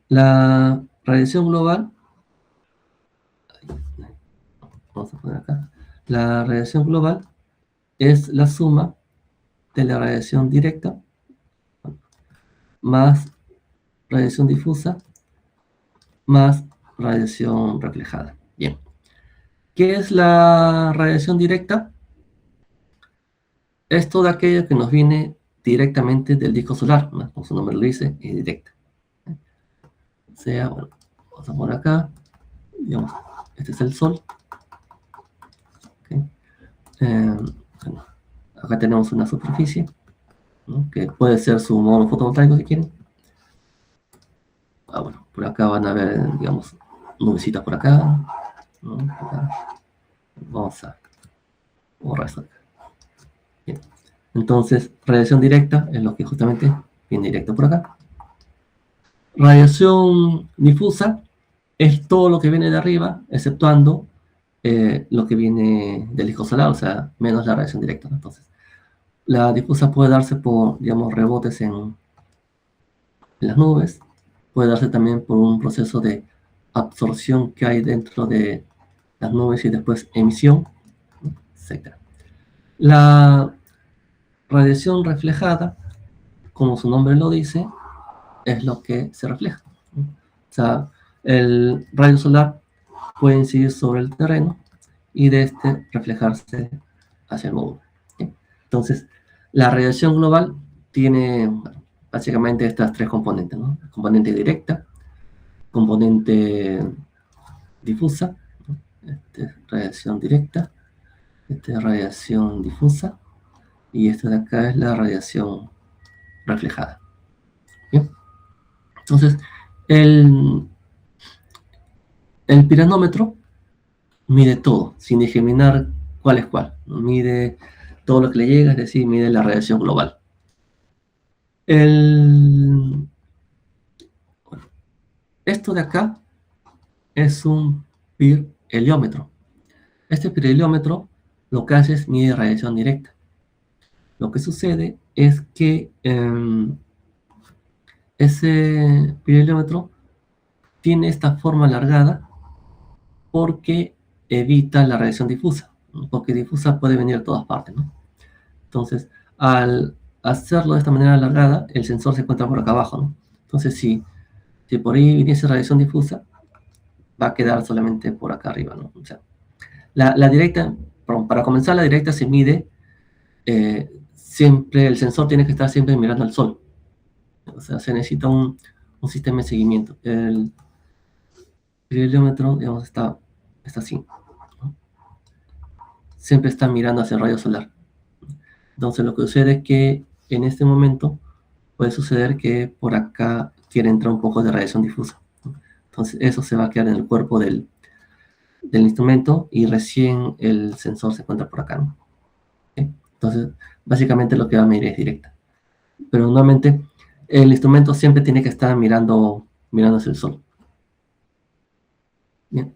la radiación global, vamos a poner acá, la radiación global es la suma de la radiación directa más radiación difusa más radiación reflejada. Bien. ¿Qué es la radiación directa? Es toda aquella que nos viene directamente del disco solar, ¿no? Como su nombre lo dice, es directa. O sea, bueno, vamos a poner acá, digamos, este es el Sol. ¿Okay? Bueno, acá tenemos una superficie, ¿no? Que puede ser su módulo fotovoltaico si quieren. Bueno, por acá van a ver, digamos, nubecitas por acá, ¿no? Acá. Vamos a borrar esto acá. Bien. Entonces, radiación directa es lo que justamente viene directo por acá. Radiación difusa es todo lo que viene de arriba, exceptuando lo que viene del disco solar, o sea, menos la radiación directa. Entonces, la difusa puede darse por, digamos, rebotes en las nubes, puede darse también por un proceso de absorción que hay dentro de las nubes y después emisión, etc. La radiación reflejada, como su nombre lo dice, es lo que se refleja. O sea, el rayo solar puede incidir sobre el terreno y de este reflejarse hacia el módulo. Entonces, la radiación global tiene, bueno, básicamente estas tres componentes, ¿no? Componente directa, componente difusa, ¿no? Radiación directa, radiación difusa, y esta de acá es la radiación reflejada. ¿Bien? Entonces, el piranómetro mide todo, sin discriminar cuál es cuál. Mide todo lo que le llega, es decir, mide la radiación global. Bueno, esto de acá es un PIR-heliómetro. Este PIR-heliómetro lo que hace es mide radiación directa. Lo que sucede es que ese PIR-heliómetro tiene esta forma alargada porque evita la radiación difusa, ¿no? Porque difusa puede venir de todas partes, ¿no? Entonces, al hacerlo de esta manera alargada, el sensor se encuentra por acá abajo, ¿no? Entonces, si por ahí viniese radiación difusa, va a quedar solamente por acá arriba, ¿no? O sea, la directa, para comenzar, la directa se mide siempre, el sensor tiene que estar siempre mirando al sol. O sea, se necesita un sistema de seguimiento. El heliómetro, digamos, está así, ¿no? Siempre está mirando hacia el rayo solar. Entonces, lo que sucede es que en este momento puede suceder que por acá quiere entrar un poco de radiación difusa, ¿no? Entonces, eso se va a quedar en el cuerpo del instrumento y recién el sensor se encuentra por acá, ¿no? ¿Okay? Entonces, básicamente lo que va a medir es directa. Pero nuevamente, el instrumento siempre tiene que estar mirando hacia el sol. Bien.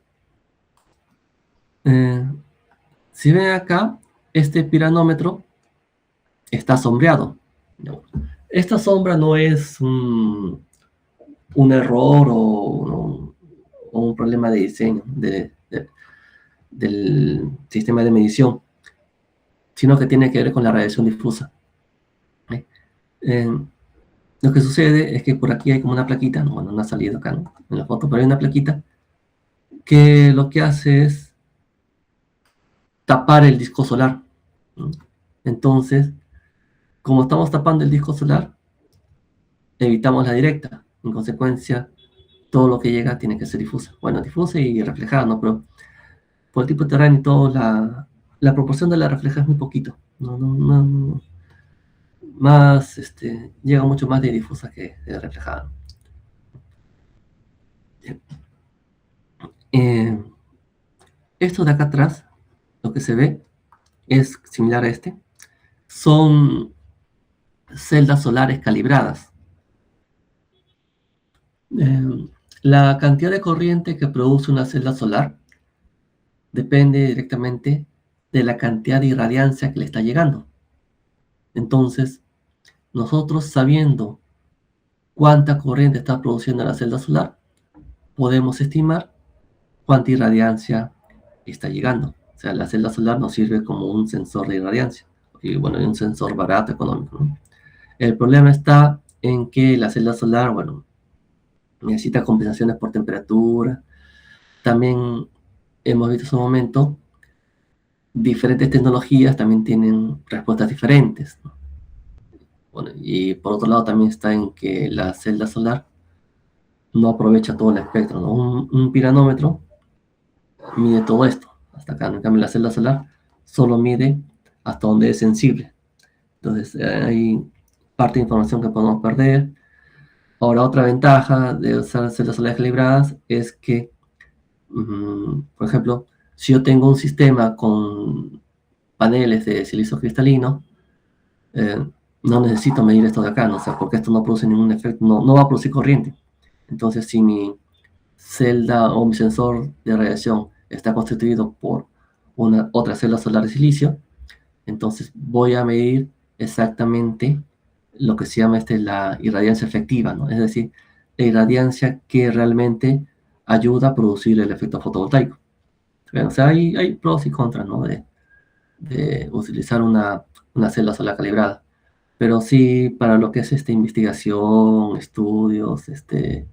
Si ven acá, este piranómetro está sombreado, ¿no? Esta sombra no es un error o un problema de diseño del sistema de medición, sino que tiene que ver con la radiación difusa. ¿Okay? Lo que sucede es que por aquí hay como una plaquita, bueno, no ha salido acá, ¿no?, en la foto, pero hay una plaquita que lo que hace es tapar el disco solar, ¿no? Entonces, como estamos tapando el disco solar, evitamos la directa. En consecuencia, todo lo que llega tiene que ser difusa. Bueno, difusa y reflejada, ¿no? Pero por el tipo de terreno y todo, la proporción de la refleja es muy poquito. No. Más, llega mucho más de difusa que de reflejada. Esto de acá atrás, lo que se ve es similar a este. Son celdas solares calibradas. La cantidad de corriente que produce una celda solar depende directamente de la cantidad de irradiancia que le está llegando. Entonces, nosotros sabiendo cuánta corriente está produciendo la celda solar, podemos estimar cuánta irradiancia está llegando. O sea, la celda solar nos sirve como un sensor de irradiancia. Y bueno, es un sensor barato, económico, ¿no? El problema está en que la celda solar, bueno, necesita compensaciones por temperatura. También hemos visto en su momento, diferentes tecnologías también tienen respuestas diferentes, ¿no? Bueno, y por otro lado también está en que la celda solar no aprovecha todo el espectro, ¿no? Un piranómetro mide todo esto, hasta acá. En cambio, la celda solar solo mide hasta donde es sensible. Entonces, hay parte de información que podemos perder. Ahora, otra ventaja de usar celdas solares calibradas es que, por ejemplo, si yo tengo un sistema con paneles de silicio cristalino, no necesito medir esto de acá, ¿no? O sea, porque esto no produce ningún efecto, no va a producir corriente. Entonces, si mi celda o mi sensor de radiación está constituido por otra celda solar de silicio, entonces voy a medir exactamente lo que se llama la irradiancia efectiva, ¿no? Es decir, la irradiancia que realmente ayuda a producir el efecto fotovoltaico. Bueno, o sea, hay pros y contras, ¿no?, de utilizar una celda solar calibrada. Pero sí, para lo que es investigación, estudios, de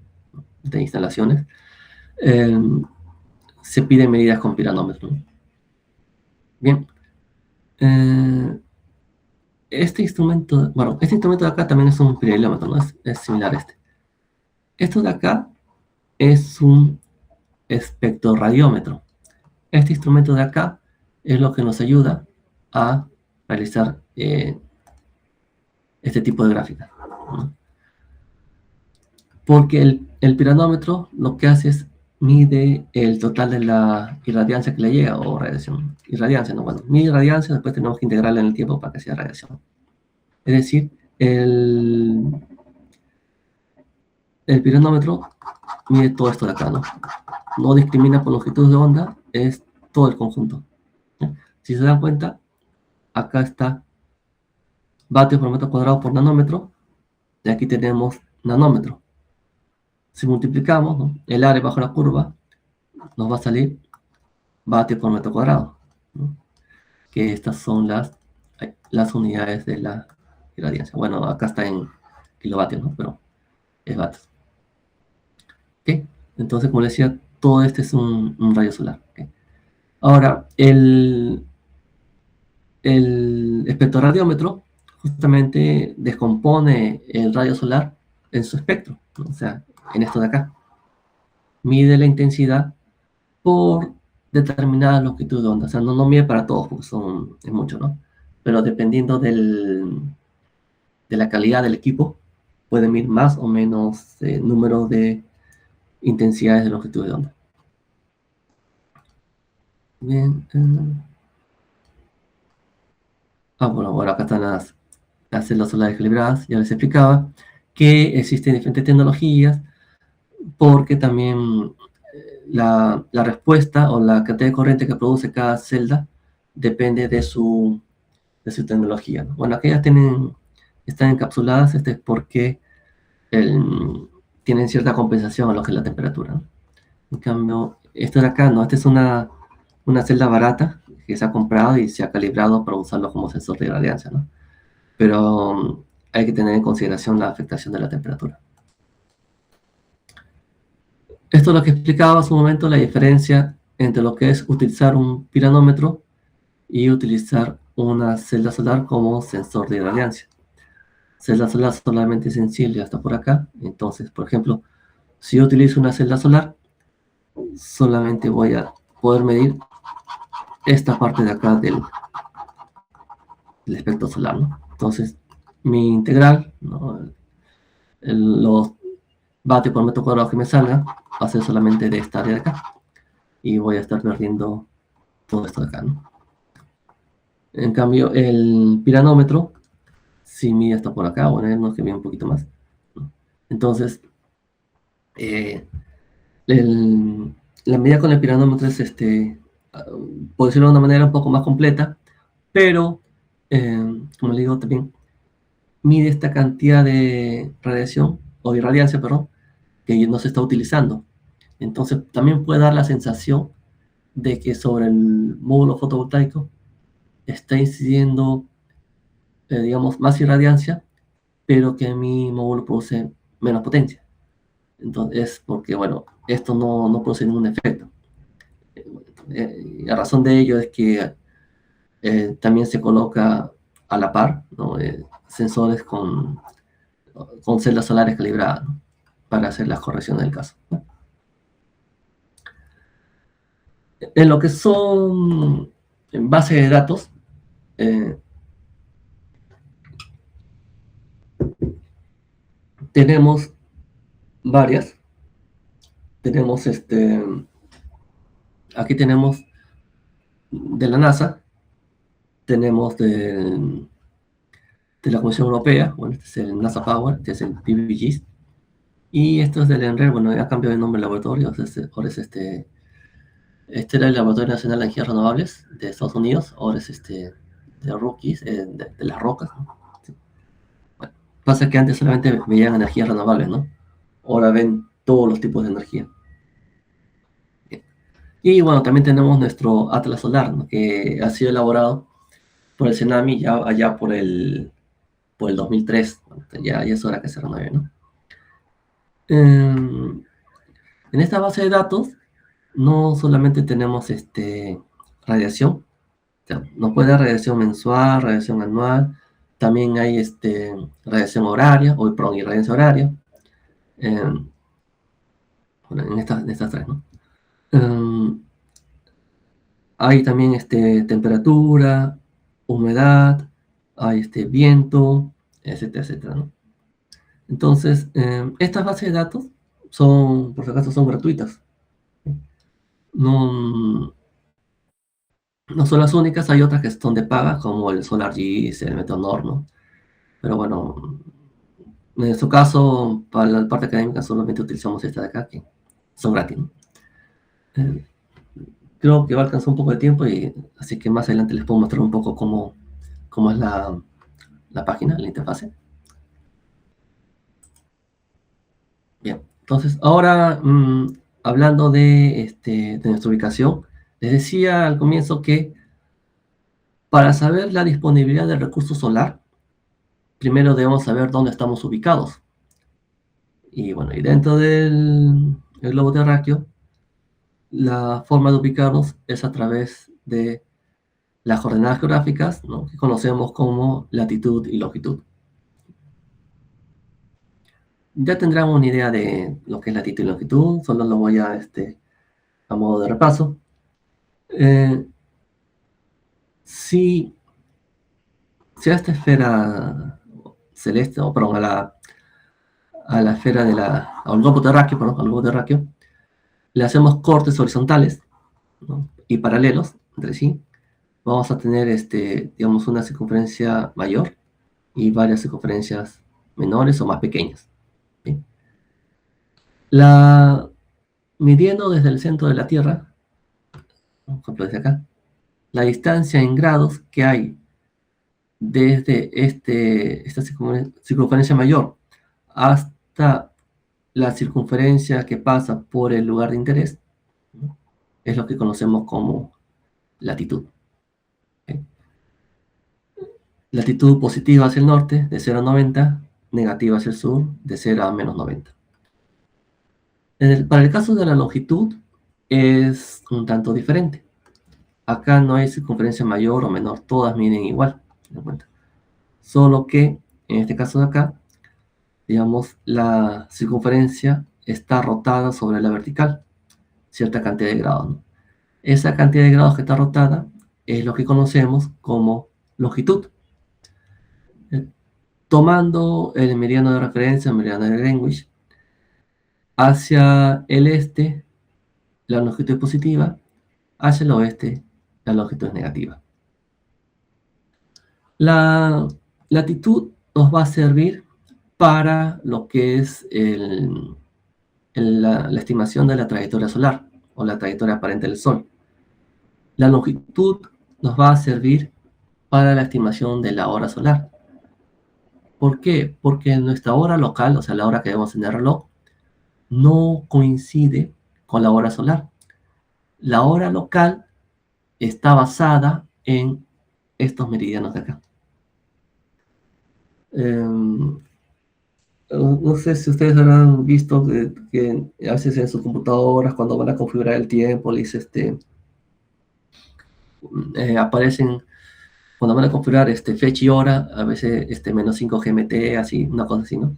instalaciones, se piden medidas con piranómetro, ¿no? Bien. Este instrumento de acá también es un piranómetro, ¿no? Es similar a este. Esto de acá es un espectroradiómetro. Este instrumento de acá es lo que nos ayuda a realizar este tipo de gráfica, ¿no? Porque el piranómetro lo que hace es mide el total de la irradiancia que le llega, o radiación. Irradiancia, no, bueno, mide irradiancia, después tenemos que integrarla en el tiempo para que sea radiación. Es decir, el piranómetro mide todo esto de acá, ¿no? No discrimina por longitud de onda, es todo el conjunto, ¿sí? Si se dan cuenta, acá está vatios por metro cuadrado por nanómetro, y aquí tenemos nanómetro. Si multiplicamos, ¿no?, el área bajo la curva, nos va a salir vatios por metro cuadrado, ¿no? Que estas son las unidades de la irradiancia. Bueno, acá está en kilovatios, ¿no? Pero es vatios. ¿Ok? Entonces, como les decía, todo este es un rayo solar. ¿Ok? Ahora, el espectroradiómetro justamente descompone el rayo solar en su espectro, ¿no? O sea, en esto de acá. Mide la intensidad por determinada longitud de onda. O sea, no mide para todos, porque es mucho, ¿no? Pero dependiendo de la calidad del equipo, puede medir más o menos número de intensidades de longitud de onda. Bien. Bueno, ahora acá están las celdas solares calibradas. Ya les explicaba que existen diferentes tecnologías porque también la respuesta o la cantidad de corriente que produce cada celda depende de su tecnología, ¿no? Bueno, aquellas están encapsuladas, este es porque tienen cierta compensación a lo que es la temperatura, ¿no? En cambio, esto de acá, no, esta es una celda barata que se ha comprado y se ha calibrado para usarlo como sensor de irradiancia, ¿no? Pero hay que tener en consideración la afectación de la temperatura. Esto es lo que explicaba hace un momento, la diferencia entre lo que es utilizar un piranómetro y utilizar una celda solar como sensor de irradiancia. Celda solar solamente sensible hasta por acá. Entonces, por ejemplo, si yo utilizo una celda solar, solamente voy a poder medir esta parte de acá del espectro solar, ¿no? Entonces, mi integral, ¿no? Los vatios por metro cuadrado que me salga va a ser solamente de esta área de acá. Y voy a estar perdiendo todo esto de acá, ¿no? En cambio, el piranómetro, si mide hasta por acá, bueno, no, que mide un poquito más, ¿no? Entonces, eh, el, la medida con el piranómetro es, por decirlo de una manera un poco más completa, pero, como le digo, también mide esta cantidad de radiación, o de irradiancia, perdón, que no se está utilizando. Entonces, también puede dar la sensación de que sobre el módulo fotovoltaico está incidiendo, digamos, más irradiancia, pero que mi módulo produce menos potencia. Entonces, es porque, bueno, esto no produce ningún efecto. La razón de ello es que también se coloca a la par, ¿no? Sensores con celdas solares calibradas, ¿no? Para hacer las correcciones del caso, ¿no? En lo que son bases de datos, eh, tenemos varias. Tenemos aquí tenemos de la NASA, tenemos de la Comisión Europea, bueno, este es el NASA Power, este es el PBGIS, y esto es del NREL, bueno, ya cambió de nombre el laboratorio, ahora es este era el Laboratorio Nacional de Energías Renovables de Estados Unidos, ahora es de Rockies, de las rocas, ¿no? Sí. Bueno, pasa que antes solamente veían energías renovables, ¿no? Ahora ven todos los tipos de energía. Bien. Y bueno, también tenemos nuestro Atlas Solar, ¿no? Que ha sido elaborado por el CENAMI ya allá por el 2003. Bueno, ya es hora que se renueve, ¿no? En esta base de datos no solamente tenemos radiación, o sea, nos puede dar radiación mensual, radiación anual, también hay radiación horaria, o perdón, irradiancia horaria, eh, bueno, en estas tres, ¿no? Eh, hay también temperatura, humedad, hay viento, etcétera, etcétera, ¿no? Entonces, estas bases de datos son, por si acaso, son gratuitas. No, no son las únicas, hay otras que son de paga, como el SolarGIS, el Meteornor, ¿no? Pero bueno, en su caso, para la parte académica solamente utilizamos esta de acá, que son gratis, ¿no? Eh, Creo que va a alcanzar un poco de tiempo, y así que más adelante les puedo mostrar un poco cómo es la página, la interfase. Bien, entonces ahora hablando de nuestra ubicación, Les decía al comienzo que para saber la disponibilidad del recurso solar, primero debemos saber dónde estamos ubicados. Y bueno, y dentro del el globo terráqueo, la forma de ubicarnos es a través de las coordenadas geográficas, ¿no?, que conocemos como latitud y longitud. Ya tendrán una idea de lo que es latitud y longitud, solo lo voy a modo de repaso. Eh, si, si a esta esfera celeste, o perdón, a la esfera al globo terráqueo, perdón, al globo terráqueo, le hacemos cortes horizontales, ¿no?, y paralelos entre sí, vamos a tener, digamos, una circunferencia mayor y varias circunferencias menores o más pequeñas, ¿sí? Midiendo desde el centro de la Tierra, por ejemplo desde acá, la distancia en grados que hay desde esta circunferencia mayor hasta la circunferencia que pasa por el lugar de interés, ¿no?, es lo que conocemos como latitud, ¿sí? Latitud positiva hacia el norte, de 0 a 90, negativa hacia el sur, de 0 a menos 90. Para el caso de la longitud, es un tanto diferente. Acá no hay circunferencia mayor o menor, todas miden igual, ¿me cuenta? Solo que, en este caso de acá, digamos, la circunferencia está rotada sobre la vertical, cierta cantidad de grados, ¿no? Esa cantidad de grados que está rotada es lo que conocemos como longitud. Tomando el meridiano de referencia, el meridiano de Greenwich, hacia el este la longitud es positiva, hacia el oeste la longitud es negativa. La latitud nos va a servir para lo que es la estimación de la trayectoria solar o la trayectoria aparente del Sol. La longitud nos va a servir para la estimación de la hora solar. ¿Por qué? Porque nuestra hora local, o sea, la hora que vemos en el reloj, no coincide con la hora solar. La hora local está basada en estos meridianos de acá. No sé si ustedes habrán visto que a veces en sus computadoras, cuando van a configurar el tiempo, les aparecen, cuando van a configurar fecha y hora, a veces menos 5 GMT, así, una cosa así, ¿no?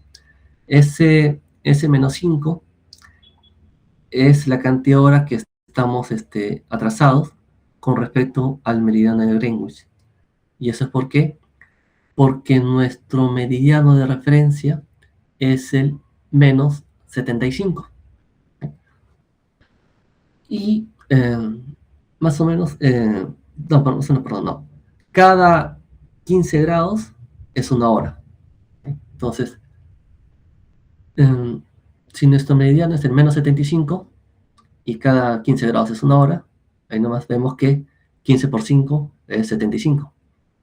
Ese menos 5 es la cantidad de horas que estamos atrasados con respecto al meridiano de Greenwich. ¿Y eso es por qué? Porque nuestro meridiano de referencia es el menos 75. Y más o menos, no. Cada 15 grados es una hora. Entonces, si nuestro meridiano es el menos 75 y cada 15 grados es una hora, ahí nomás vemos que 15 por 5 es 75.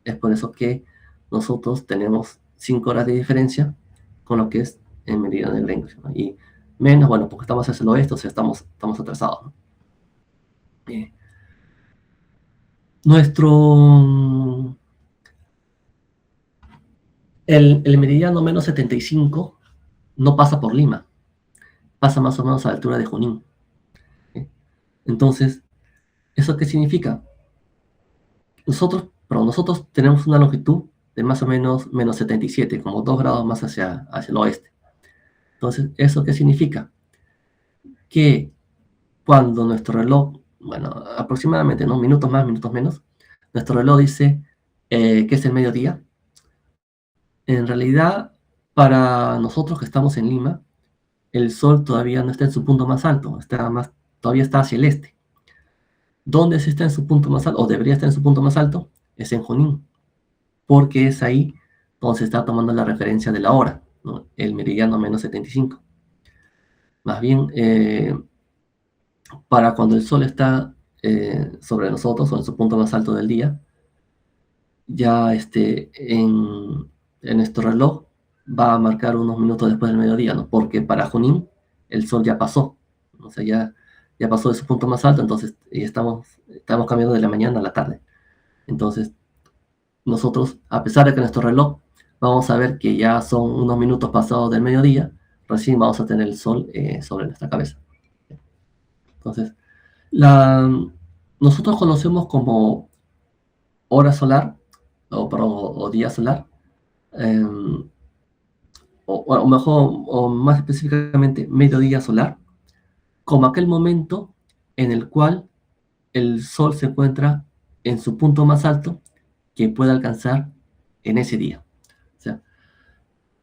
Es por eso que nosotros tenemos 5 horas de diferencia con lo que es el meridiano de Greenwich, ¿no? Y menos, bueno, porque estamos hacia el oeste, o sea, estamos atrasados, ¿no? Nuestro... El meridiano menos 75 no pasa por Lima, pasa más o menos a la altura de Junín. Entonces, ¿eso qué significa? Nosotros tenemos una longitud de más o menos menos 77, como 2 grados más hacia el oeste. Entonces, ¿eso qué significa? Que cuando nuestro reloj, bueno, aproximadamente, ¿no?, minutos más, minutos menos, nuestro reloj dice que es el mediodía, en realidad, para nosotros que estamos en Lima, el sol todavía no está en su punto más alto, todavía está hacia el este. ¿Dónde se está en su punto más alto, o debería estar en su punto más alto? Es en Junín, porque es ahí donde se está tomando la referencia de la hora, ¿no?, el meridiano menos 75. Más bien, para cuando el sol está sobre nosotros, o en su punto más alto del día, ya en nuestro reloj va a marcar unos minutos después del mediodía, ¿no? Porque para Junín el sol ya pasó, o sea, ya pasó de su punto más alto, entonces estamos cambiando de la mañana a la tarde. Entonces, nosotros, a pesar de que nuestro reloj, vamos a ver que ya son unos minutos pasados del mediodía, recién vamos a tener el sol sobre nuestra cabeza. Entonces, la, nosotros conocemos como hora solar, o día solar, eh, o mejor, o más específicamente, mediodía solar, como aquel momento en el cual el sol se encuentra en su punto más alto que puede alcanzar en ese día. O sea,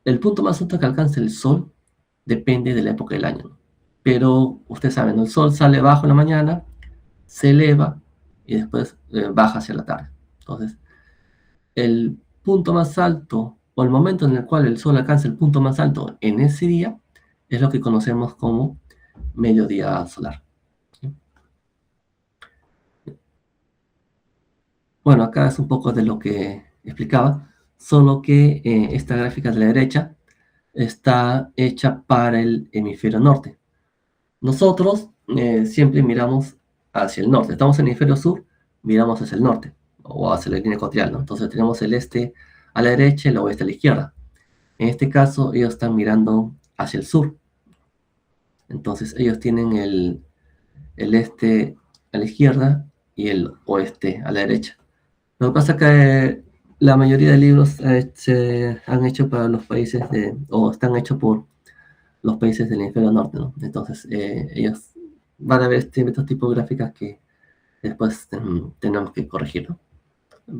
el punto más alto que alcance el sol depende de la época del año, ¿no? Pero ustedes saben, ¿no? El sol sale bajo en la mañana, se eleva y después baja hacia la tarde. Entonces, el punto más alto o el momento en el cual el sol alcanza el punto más alto en ese día es lo que conocemos como mediodía solar. ¿Sí? Bueno, acá es un poco de lo que explicaba, solo que esta gráfica de la derecha está hecha para el hemisferio norte. Nosotros siempre miramos hacia el norte. Estamos en el hemisferio sur, miramos hacia el norte o hacia la línea ecuatorial, ¿no? Entonces tenemos el este a la derecha y el oeste a la izquierda. En este caso, ellos están mirando hacia el sur. Entonces ellos tienen el este a la izquierda y el oeste a la derecha. Lo que pasa es que la mayoría de libros se han hecho para los países o están hechos por los países del hemisferio norte, ¿no? Entonces ellos van a ver estos tipos de gráficas que después tenemos que corregir, ¿no?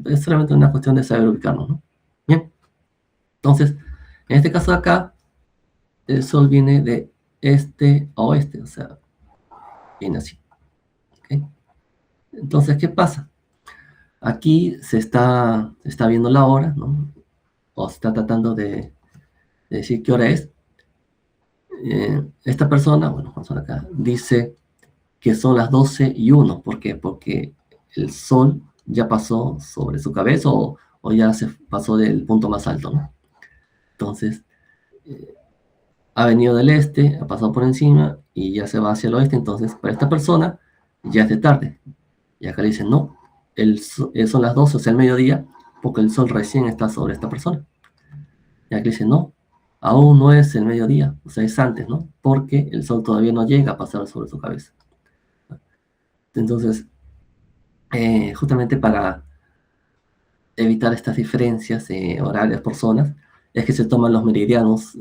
Es solamente una cuestión de saber ubicarnos, ¿no? Bien, entonces, en este caso de acá, el sol viene de este a oeste, o sea, viene así. ¿Okay? Entonces, ¿qué pasa? Aquí se está viendo la hora, ¿no? O se está tratando de decir qué hora es. Esta persona, bueno, vamos a ver acá, dice que son las 12:01. ¿Por qué? Porque el sol ya pasó sobre su cabeza o ya se pasó del punto más alto, ¿no? Entonces, ha venido del este, ha pasado por encima y ya se va hacia el oeste. Entonces, para esta persona ya es de tarde. Y acá le dicen, no, son las 12, o sea, el mediodía, porque el sol recién está sobre esta persona. Y aquí le dicen, no, aún no es el mediodía, o sea, es antes, ¿no? Porque el sol todavía no llega a pasar sobre su cabeza. Entonces, justamente para evitar estas diferencias horarias por zonas, es que se toman los meridianos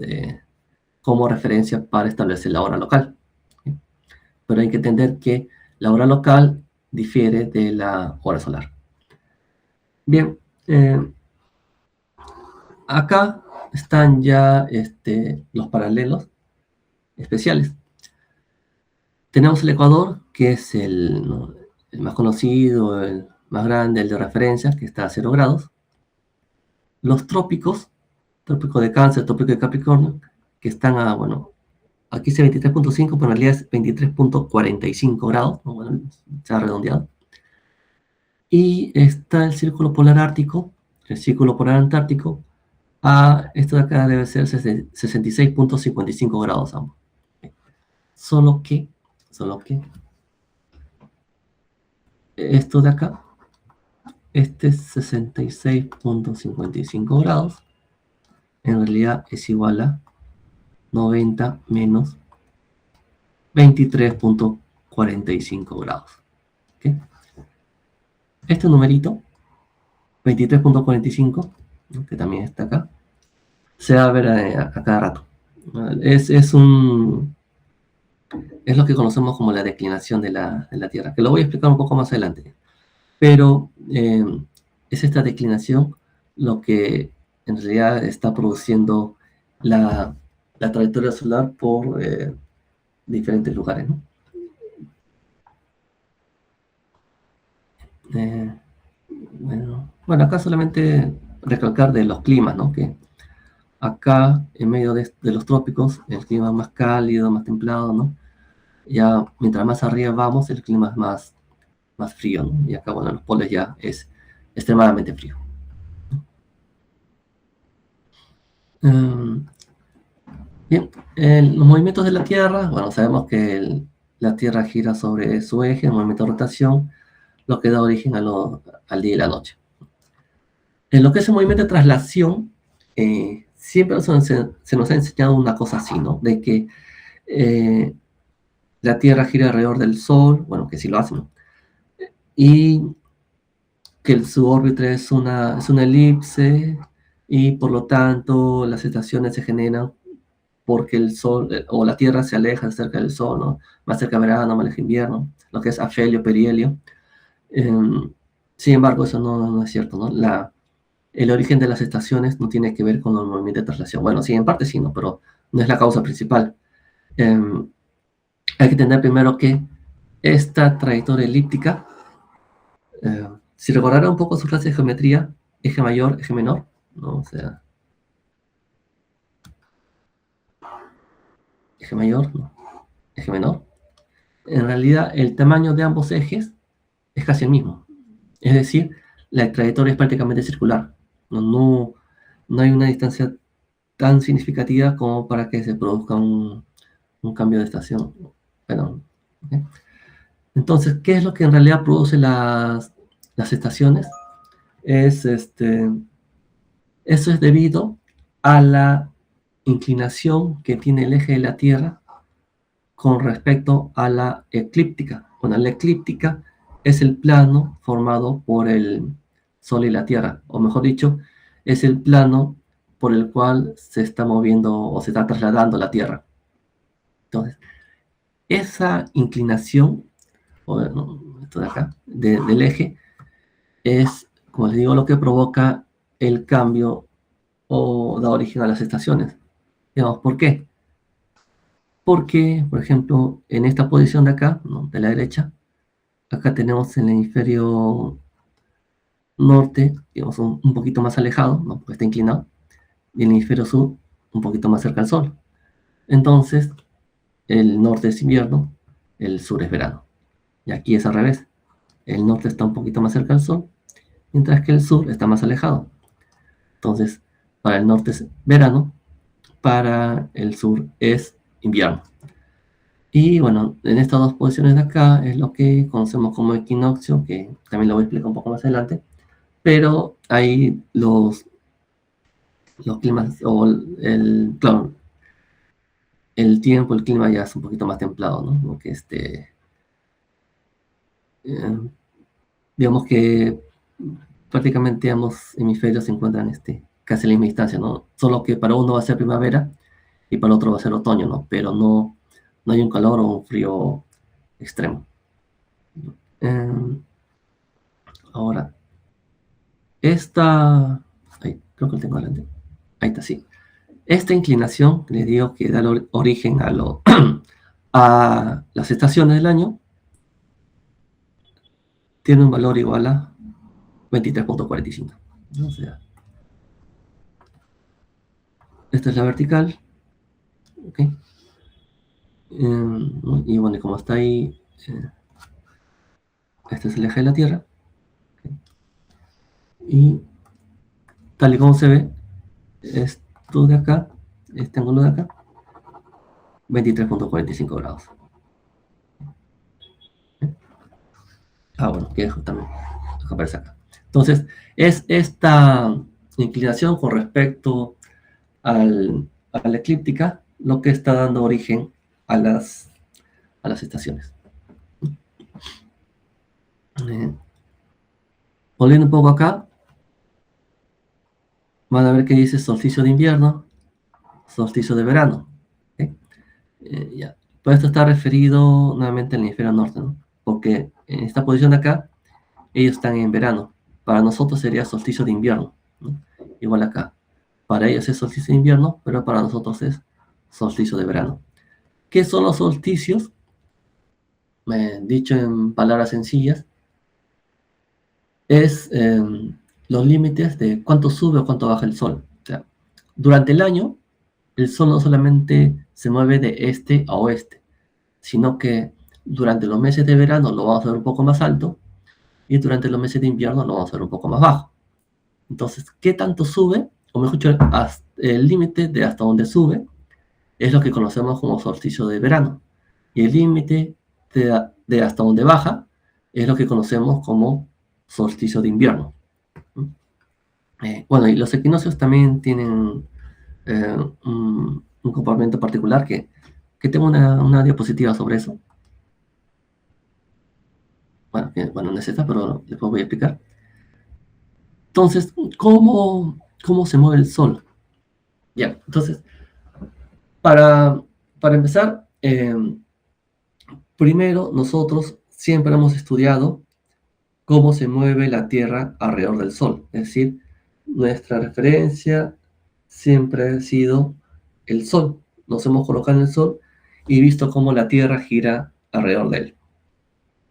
como referencia para establecer la hora local. ¿Sí? Pero hay que entender que la hora local difiere de la hora solar. Bien, acá están ya los paralelos especiales. Tenemos el Ecuador, que es ¿no?, el más conocido, el más grande, el de referencia, que está a 0 grados. Los trópicos, trópico de Cáncer, trópico de Capricornio, que están a, bueno, aquí dice 23.5, pero en realidad es 23.45 grados, ¿no? Bueno, se ha redondeado. Y está el círculo polar ártico, el círculo polar antártico, esto de acá debe ser 66.55 grados ambos. Solo que esto de acá, este 66.55 grados, en realidad es igual a 90 menos 23.45 grados. ¿Okay? Este numerito, 23.45, ¿no?, que también está acá, se va a ver a cada rato. Es lo que conocemos como la declinación de la Tierra, que lo voy a explicar un poco más adelante. Pero es esta declinación lo que en realidad está produciendo la trayectoria solar por diferentes lugares, ¿no? Bueno, acá solamente recalcar de los climas, ¿no? Que acá, en medio de los trópicos, el clima es más cálido, más templado, ¿no? Ya mientras más arriba vamos, el clima es más frío, ¿no? Y acá, bueno, en los polos ya es extremadamente frío. Bien, los movimientos de la Tierra, bueno, sabemos que la Tierra gira sobre su eje, el movimiento de rotación, lo que da origen al día y la noche. En lo que es el movimiento de traslación, siempre se nos ha enseñado una cosa así, ¿no? De que la Tierra gira alrededor del Sol, bueno, que sí lo hace, ¿no? Y que su órbita es una elipse, y por lo tanto las estaciones se generan porque el Sol o la Tierra se aleja cerca del Sol, ¿no? Más cerca de verano, más cerca de invierno, lo que es afelio, perihelio. Sin embargo, eso no es cierto, ¿no? El origen de las estaciones no tiene que ver con el movimiento de traslación. Bueno, sí, en parte sí, ¿no? Pero no es la causa principal. Hay que entender primero que esta trayectoria elíptica, si recordaran un poco su clase de geometría, eje mayor, eje menor, ¿no? O sea, eje mayor, ¿no? Eje menor. En realidad, el tamaño de ambos ejes es casi el mismo. Es decir, la trayectoria es prácticamente circular. No hay una distancia tan significativa como para que se produzca un cambio de estación. Bueno, ¿okay? Entonces, ¿qué es lo que en realidad produce las estaciones? Eso es debido a la inclinación que tiene el eje de la Tierra con respecto a la eclíptica. Bueno, la eclíptica es el plano formado por el Sol y la Tierra, o mejor dicho, es el plano por el cual se está moviendo o se está trasladando la Tierra. Entonces, esa inclinación, bueno, esto de acá, del eje, es, como les digo, lo que provoca el cambio o da origen a las estaciones. Digamos, ¿por qué? Porque, por ejemplo, en esta posición de acá, ¿no? De la derecha, acá tenemos el hemisferio norte, digamos, un poquito más alejado, ¿no? Porque está inclinado, y el hemisferio sur un poquito más cerca al Sol. Entonces, el norte es invierno, el sur es verano. Y aquí es al revés. El norte está un poquito más cerca al Sol, mientras que el sur está más alejado. Entonces, para el norte es verano, para el sur es invierno. Y bueno, en estas dos posiciones de acá es lo que conocemos como equinoccio, que también lo voy a explicar un poco más adelante. Pero ahí los climas, o claro, el tiempo, el clima ya es un poquito más templado, ¿no? Como que eh, digamos que prácticamente ambos hemisferios se encuentran casi a la misma distancia, ¿no? Solo que para uno va a ser primavera y para el otro va a ser otoño, ¿no? Pero no hay un calor o un frío extremo. Ahora, creo que lo tengo adelante. Ahí está, sí. Esta inclinación, les digo que da origen a las estaciones del año, tiene un valor igual a 23.45. O sea, esta es la vertical, ¿ok? Y bueno, como está ahí, este es el eje de la Tierra, ¿okay? Y tal y como se ve, esto de acá, este ángulo de acá, 23.45 grados. Bueno, que dejo también, aparece acá. Entonces, es esta inclinación con respecto a la eclíptica lo que está dando origen a las estaciones. Volviendo un poco acá, van a ver que dice solsticio de invierno, solsticio de verano. ¿Okay? Ya. Pues esto está referido nuevamente al hemisferio norte, ¿no? Porque en esta posición de acá, ellos están en verano. Para nosotros sería solsticio de invierno, ¿no? Igual acá. Para ellos es solsticio de invierno, pero para nosotros es solsticio de verano. ¿Qué son los solsticios? Dicho en palabras sencillas, es los límites de cuánto sube o cuánto baja el sol. O sea, durante el año, el sol no solamente se mueve de este a oeste, sino que durante los meses de verano lo vamos a ver un poco más alto y durante los meses de invierno lo vamos a ver un poco más bajo. Entonces, ¿qué tanto sube? O mejor dicho, el límite de hasta dónde sube es lo que conocemos como solsticio de verano. Y el límite de hasta donde baja es lo que conocemos como solsticio de invierno. Bueno, y los equinoccios también tienen un comportamiento particular que tengo una diapositiva sobre eso. Bueno, no es esta, pero después voy a explicar. Entonces, ¿cómo se mueve el Sol? Ya, entonces, para empezar, primero nosotros siempre hemos estudiado cómo se mueve la Tierra alrededor del Sol. Es decir, nuestra referencia siempre ha sido el Sol. Nos hemos colocado en el Sol y visto cómo la Tierra gira alrededor de él.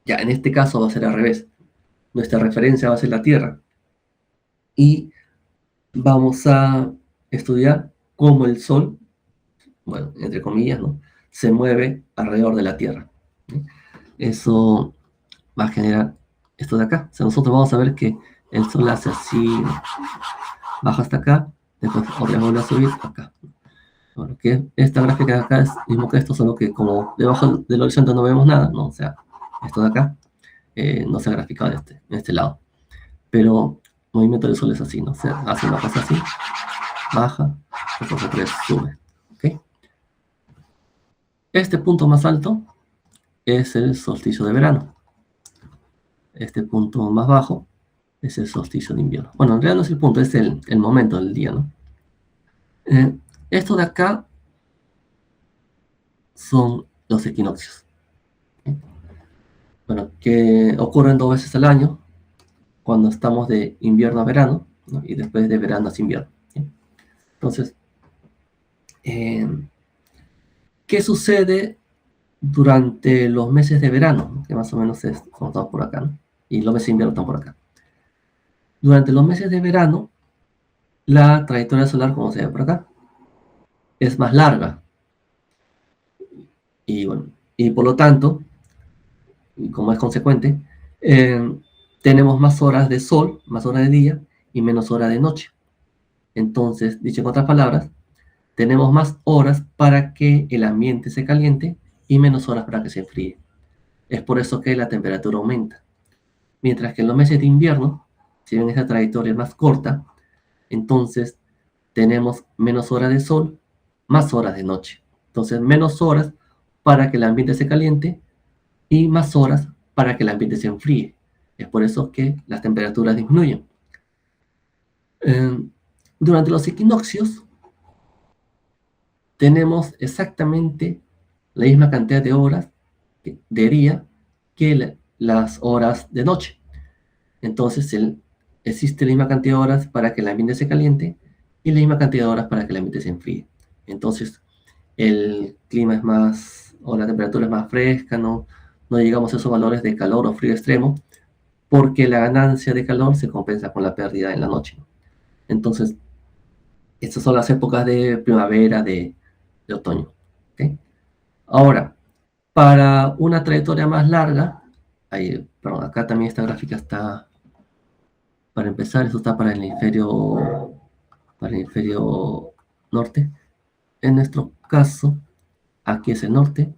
Ya, en este caso va a ser al revés. Nuestra referencia va a ser la Tierra. Y vamos a estudiar cómo el Sol, bueno, entre comillas, ¿no?, se mueve alrededor de la Tierra. Eso va a generar esto de acá. O sea, nosotros vamos a ver que el Sol hace así, baja hasta acá, después vuelve a subir acá. Bueno, que esta gráfica de acá es mismo que esto, solo que como debajo del horizonte no vemos nada, ¿no? O sea, esto de acá no se ha graficado en este lado. Pero el movimiento del Sol es así, ¿no? O sea, hace una cosa así, baja, después otra vez sube. ¿Okay? Este punto más alto es el solsticio de verano. Este punto más bajo es el solsticio de invierno. Bueno, en realidad no es el punto, es el momento del día, ¿no? Esto de acá son los equinoccios. ¿Okay? Bueno, que ocurren 2 veces al año, cuando estamos de invierno a verano, ¿no?, y después de verano a invierno. ¿Sí? Entonces, ¿qué sucede durante los meses de verano? Que más o menos como estamos por acá, ¿no? Y los meses de invierno están por acá. Durante los meses de verano, la trayectoria solar, como se ve por acá, es más larga. Y bueno, y por lo tanto, y como es consecuente, tenemos más horas de sol, más horas de día y menos horas de noche. Entonces, dicho en otras palabras, tenemos más horas para que el ambiente se caliente y menos horas para que se enfríe. Es por eso que la temperatura aumenta. Mientras que en los meses de invierno, si bien esta trayectoria es más corta, entonces tenemos menos horas de sol, más horas de noche. Entonces, menos horas para que el ambiente se caliente y más horas para que el ambiente se enfríe. Es por eso que las temperaturas disminuyen. Durante los equinoccios tenemos exactamente la misma cantidad de horas de día que las horas de noche. Entonces existe la misma cantidad de horas para que el ambiente se caliente y la misma cantidad de horas para que el ambiente se enfríe. Entonces el clima es más, o la temperatura es más fresca, no llegamos a esos valores de calor o frío extremo, porque la ganancia de calor se compensa con la pérdida en la noche. Entonces, estas son las épocas de primavera, de otoño. ¿Okay? Ahora, para una trayectoria más larga, perdón, acá también esta gráfica está, para empezar, eso está para el hemisferio norte. En nuestro caso, aquí es el norte,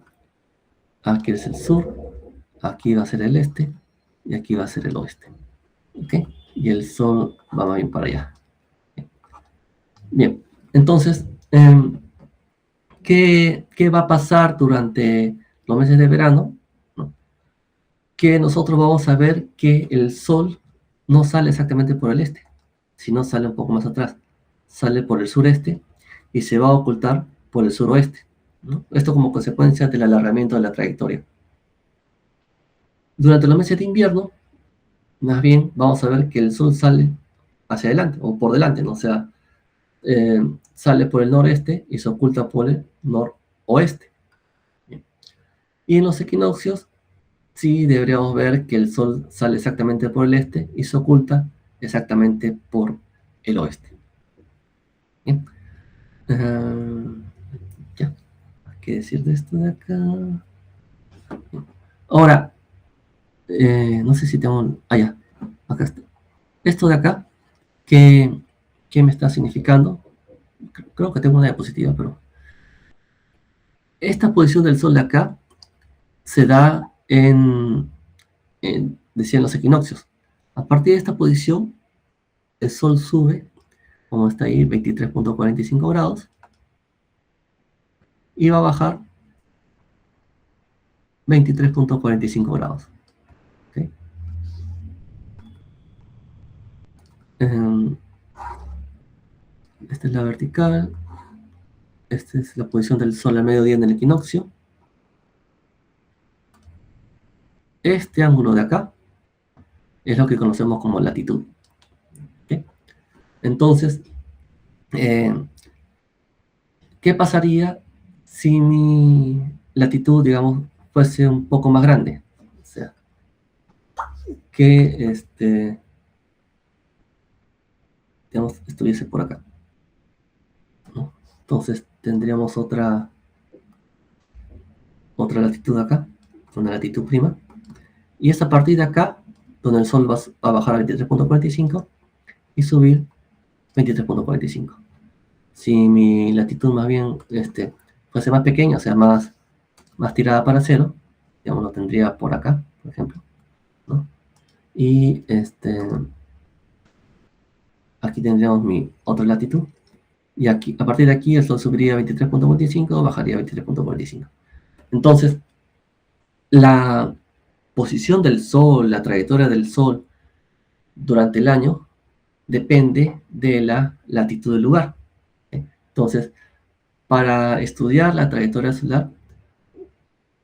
aquí es el sur, aquí va a ser el este y aquí va a ser el oeste. ¿Okay? Y el sol va más bien para allá. Bien, entonces, ¿qué va a pasar durante los meses de verano? ¿No? Que nosotros vamos a ver que el sol no sale exactamente por el este, sino sale un poco más atrás. Sale por el sureste y se va a ocultar por el suroeste, ¿no? Esto como consecuencia del alargamiento de la trayectoria. Durante los meses de invierno, más bien vamos a ver que el sol sale hacia adelante o por delante, ¿no? O sea, sale por el noreste y se oculta por el noroeste. Bien. Y en los equinoccios, sí deberíamos ver que el sol sale exactamente por el este y se oculta exactamente por el oeste. Bien. Ya, ¿qué decir de esto de acá? Ahora, no sé si tengo... ya, acá está. Esto de acá, ¿qué me está significando? Creo que tengo una diapositiva, pero... Esta posición del sol de acá se da decían los equinoccios. A partir de esta posición, el Sol sube, como está ahí, 23.45 grados, y va a bajar 23.45 grados. ¿Okay? Esta es la vertical, esta es la posición del Sol al mediodía en el equinoccio. Este ángulo de acá es lo que conocemos como latitud. ¿Okay? Entonces, ¿qué pasaría si mi latitud, digamos, fuese un poco más grande? O sea, que digamos, estuviese por acá, ¿no? Entonces tendríamos otra latitud acá, una latitud prima, y es a partir de acá donde el Sol va a bajar a 23.45 y subir 23.45. Si mi latitud más bien fuese más pequeña, o sea, más tirada para cero, digamos, lo tendría por acá, por ejemplo, ¿no? Y aquí tendríamos mi otra latitud. Y aquí, a partir de aquí, el Sol subiría a 23.45, bajaría a 23.45. Entonces, la posición del Sol, la trayectoria del Sol durante el año depende de la latitud del lugar. Entonces, para estudiar la trayectoria solar,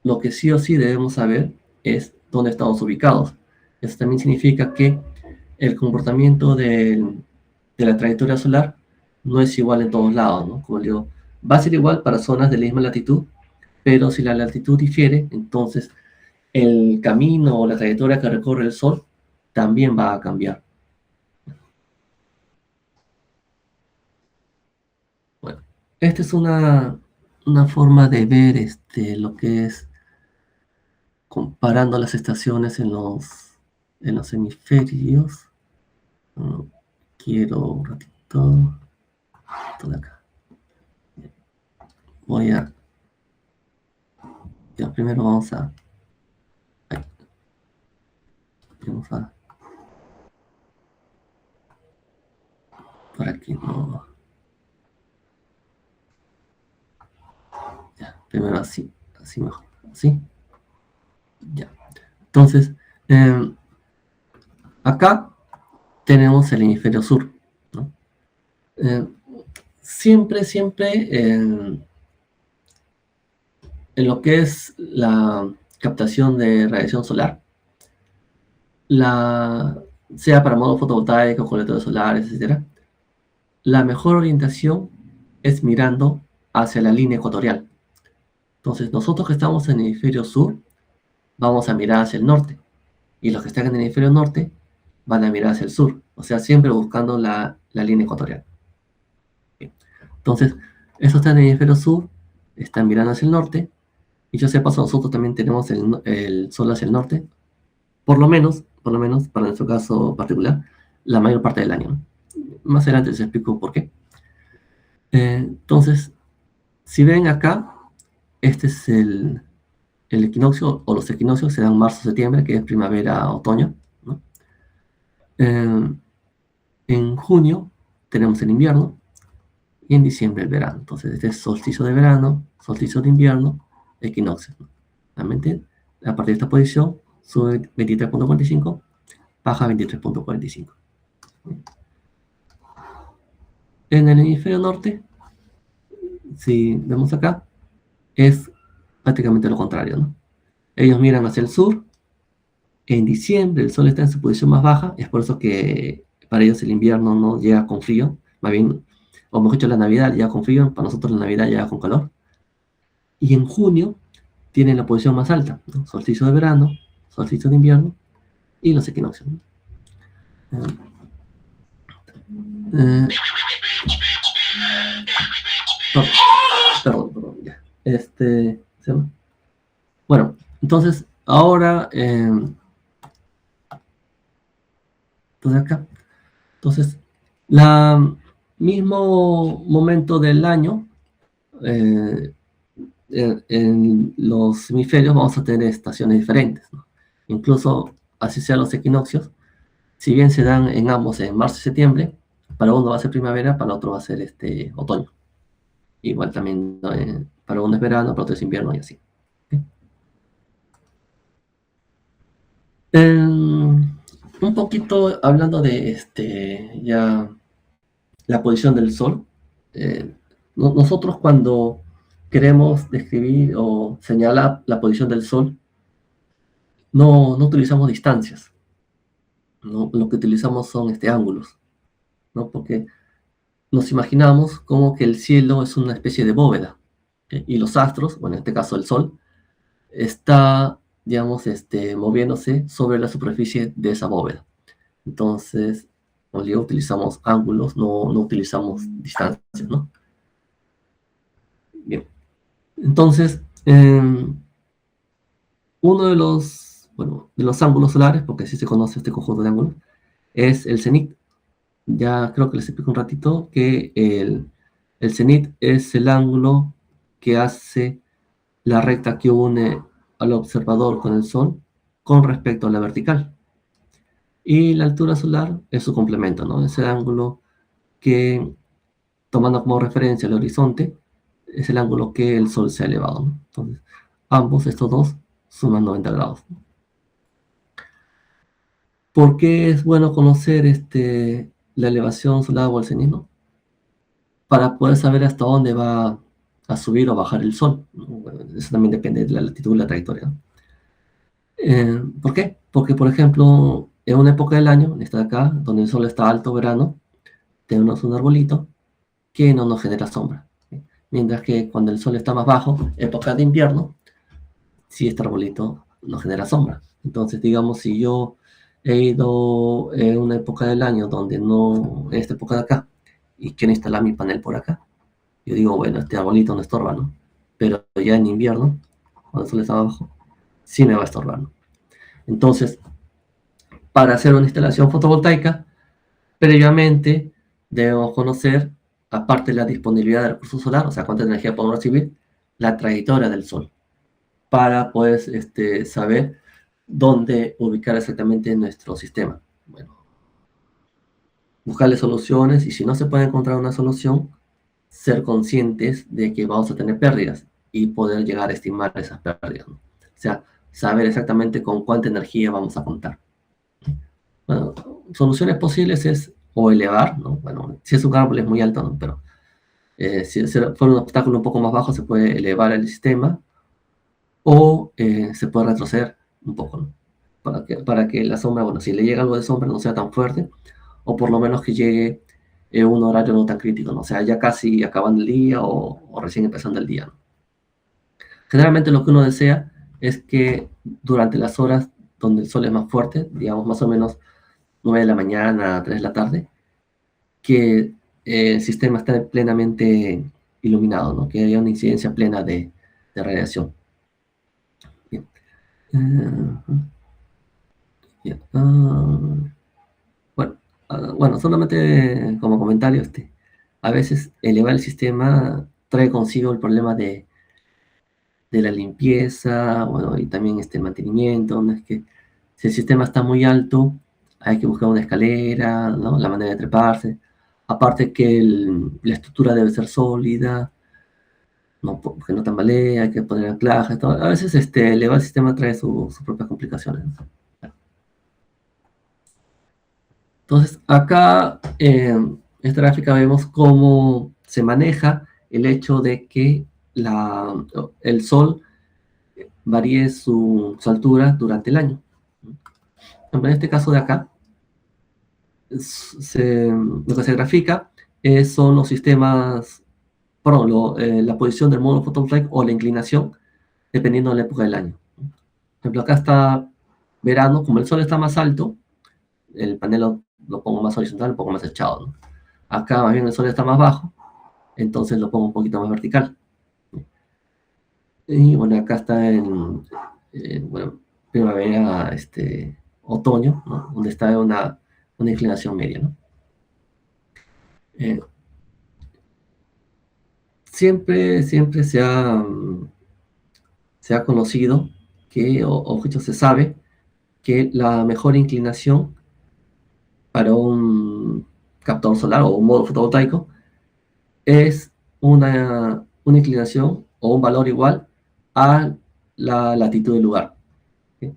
lo que sí o sí debemos saber es dónde estamos ubicados. Eso también significa que el comportamiento de la trayectoria solar no es igual en todos lados, ¿no? Como digo, va a ser igual para zonas de la misma latitud, pero si la latitud difiere, entonces el camino o la trayectoria que recorre el Sol también va a cambiar. Bueno, esta es una forma de ver lo que es comparando las estaciones en los hemisferios. Quiero un ratito. Esto de acá. Voy a. Ya, primero vamos a. Ahí. Vamos a. Por aquí no. Ya, primero así. Así mejor. Así. Ya. Entonces, acá tenemos el hemisferio sur, ¿no? Siempre en lo que es la captación de radiación solar, sea para modo fotovoltaico, colectores solares, etc., la mejor orientación es mirando hacia la línea ecuatorial. Entonces, nosotros que estamos en el hemisferio sur, vamos a mirar hacia el norte, y los que están en el hemisferio norte van a mirar hacia el sur, o sea, siempre buscando la línea ecuatorial. Entonces, eso está en el hemisferio sur, están mirando hacia el norte, y yo sepa, nosotros también tenemos el Sol hacia el norte, por lo menos, para nuestro caso particular, la mayor parte del año, ¿no? Más adelante les explico por qué. Entonces, si ven acá, este es el equinoccio, o los equinoccios serán marzo-septiembre, que es primavera-otoño, ¿no? En junio tenemos el invierno, y en diciembre el verano. Entonces, este es solsticio de verano, solsticio de invierno, equinoccio, ¿no? Realmente, a partir de esta posición, sube 23.45, baja 23.45. En el hemisferio norte, si vemos acá, es prácticamente lo contrario, ¿no? Ellos miran hacia el sur, en diciembre el Sol está en su posición más baja, es por eso que para ellos el invierno no llega con frío, más bien, o mejor dicho, la Navidad llega con frío, para nosotros la Navidad llega con calor. Y en junio tienen la posición más alta, ¿no? Solsticio de verano, solsticio de invierno y los equinoccios, ¿no? Eh, perdón, ya. ¿Se llama? Bueno, entonces, ahora, acá. Entonces, la mismo momento del año, en los hemisferios vamos a tener estaciones diferentes, ¿no? Incluso, así sean los equinoccios, si bien se dan en ambos en marzo y septiembre, para uno va a ser primavera, para otro va a ser otoño. Igual también, ¿no? Para uno es verano, para otro es invierno y así. Un poquito hablando de ya la posición del Sol. Nosotros cuando queremos describir o señalar la posición del Sol, no utilizamos distancias, ¿no? Lo que utilizamos son ángulos, ¿no? Porque nos imaginamos como que el cielo es una especie de bóveda, ¿ok? Y los astros, bueno, en este caso el Sol, está, digamos, moviéndose sobre la superficie de esa bóveda. Entonces, como digo, utilizamos ángulos, no utilizamos distancias, ¿no? Bien. Entonces, uno de los ángulos solares, porque así se conoce este conjunto de ángulos, es el cenit. Ya creo que les explico un ratito que el cenit es el ángulo que hace la recta que une al observador con el Sol con respecto a la vertical. Y la altura solar es su complemento, ¿no? Es el ángulo que, tomando como referencia el horizonte, es el ángulo que el Sol se ha elevado, ¿no? Entonces, ambos, estos dos, suman 90 grados. ¿Por qué es bueno conocer la elevación solar o el cenit, ¿no? Para poder saber hasta dónde va a subir o bajar el Sol, ¿no? Bueno, eso también depende de la latitud y la trayectoria, ¿no? ¿Por qué? Porque, por ejemplo, en una época del año, esta de acá, donde el Sol está alto verano, tenemos un arbolito que no nos genera sombra, ¿sí? Mientras que cuando el Sol está más bajo, época de invierno, sí, este arbolito nos genera sombra. Entonces, digamos, si yo he ido en una época del año donde no, en esta época de acá, y quiero instalar mi panel por acá, yo digo, bueno, este arbolito no estorba, ¿no? Pero ya en invierno, cuando el sol está abajo, sí me va a estorbar, ¿no? Entonces, para hacer una instalación fotovoltaica, previamente debemos conocer, aparte de la disponibilidad del recurso solar, o sea, cuánta energía podemos recibir, la trayectoria del sol, para poder saber dónde ubicar exactamente nuestro sistema. Bueno, buscarle soluciones y si no se puede encontrar una solución, ser conscientes de que vamos a tener pérdidas y poder llegar a estimar esas pérdidas, ¿no? O sea, saber exactamente con cuánta energía vamos a contar. Bueno, soluciones posibles es o elevar, ¿no? Bueno, si es un árbol es muy alto, ¿no? Pero si fuera un obstáculo un poco más bajo, se puede elevar el sistema o se puede retroceder un poco, ¿no? Para que la sombra, bueno, si le llega algo de sombra no sea tan fuerte, o por lo menos que llegue un horario no tan crítico, ¿no? O sea, ya casi acabando el día o recién empezando el día, ¿no? Generalmente lo que uno desea es que durante las horas donde el sol es más fuerte, digamos más o menos 9 de la mañana, 3 de la tarde, que el sistema esté plenamente iluminado, ¿no? Que haya una incidencia plena de radiación. Bien. Bien. Bueno, bueno, solamente como comentario, a veces elevar el sistema trae consigo el problema de la limpieza, bueno, y también el mantenimiento, ¿no? Es que si el sistema está muy alto, hay que buscar una escalera, ¿no? La manera de treparse. Aparte que la estructura debe ser sólida, no, porque no tambalea, hay que poner anclajes, todo. A veces elevar el sistema trae sus propias complicaciones, ¿no? Entonces, acá en esta gráfica vemos cómo se maneja el hecho de que el Sol varíe su altura durante el año. En este caso de acá, lo que se grafica son los sistemas, perdón, la posición del módulo fotovoltaico o la inclinación, dependiendo de la época del año. Por ejemplo, acá está verano, como el sol está más alto, el panel lo pongo más horizontal, lo pongo más echado, ¿no? Acá más bien el sol está más bajo, entonces lo pongo un poquito más vertical. Y bueno, acá está bueno, primavera, otoño, ¿no? Donde está una inclinación media, ¿no? Eh, siempre se ha se ha conocido que, o dicho, se sabe que la mejor inclinación para un captador solar o un módulo fotovoltaico es una inclinación o un valor igual a la latitud del lugar. ¿Sí?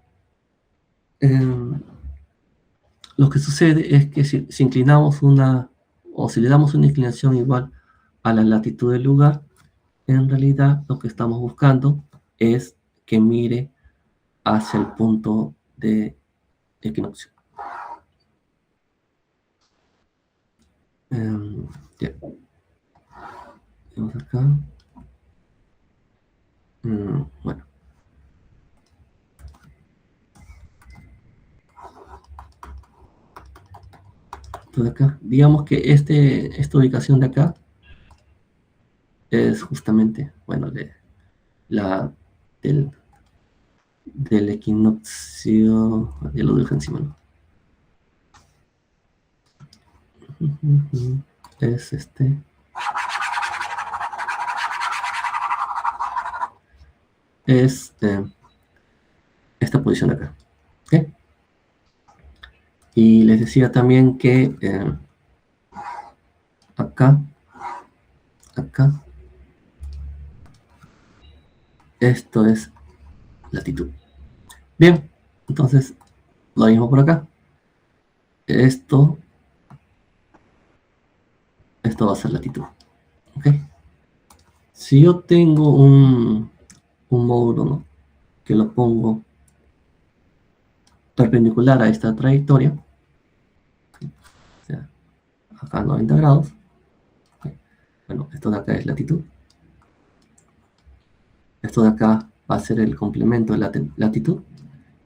Lo que sucede es que si inclinamos o si le damos una inclinación igual a la latitud del lugar, en realidad lo que estamos buscando es que mire hacia el punto de equinoccio. Ya. Vamos acá. Bueno. Entonces acá, digamos que esta ubicación de acá es justamente, bueno, la del equinoccio, ya lo dije encima, ¿no? Es esta posición de acá. ¿Okay? Y les decía también que acá, esto es latitud. Bien, entonces lo mismo por acá. Esto va a ser latitud. ¿Ok? Si yo tengo un módulo, ¿no?, que lo pongo perpendicular a esta trayectoria, o sea, acá 90 grados, ¿okay? Bueno, esto de acá es latitud, esto de acá va a ser el complemento de la latitud,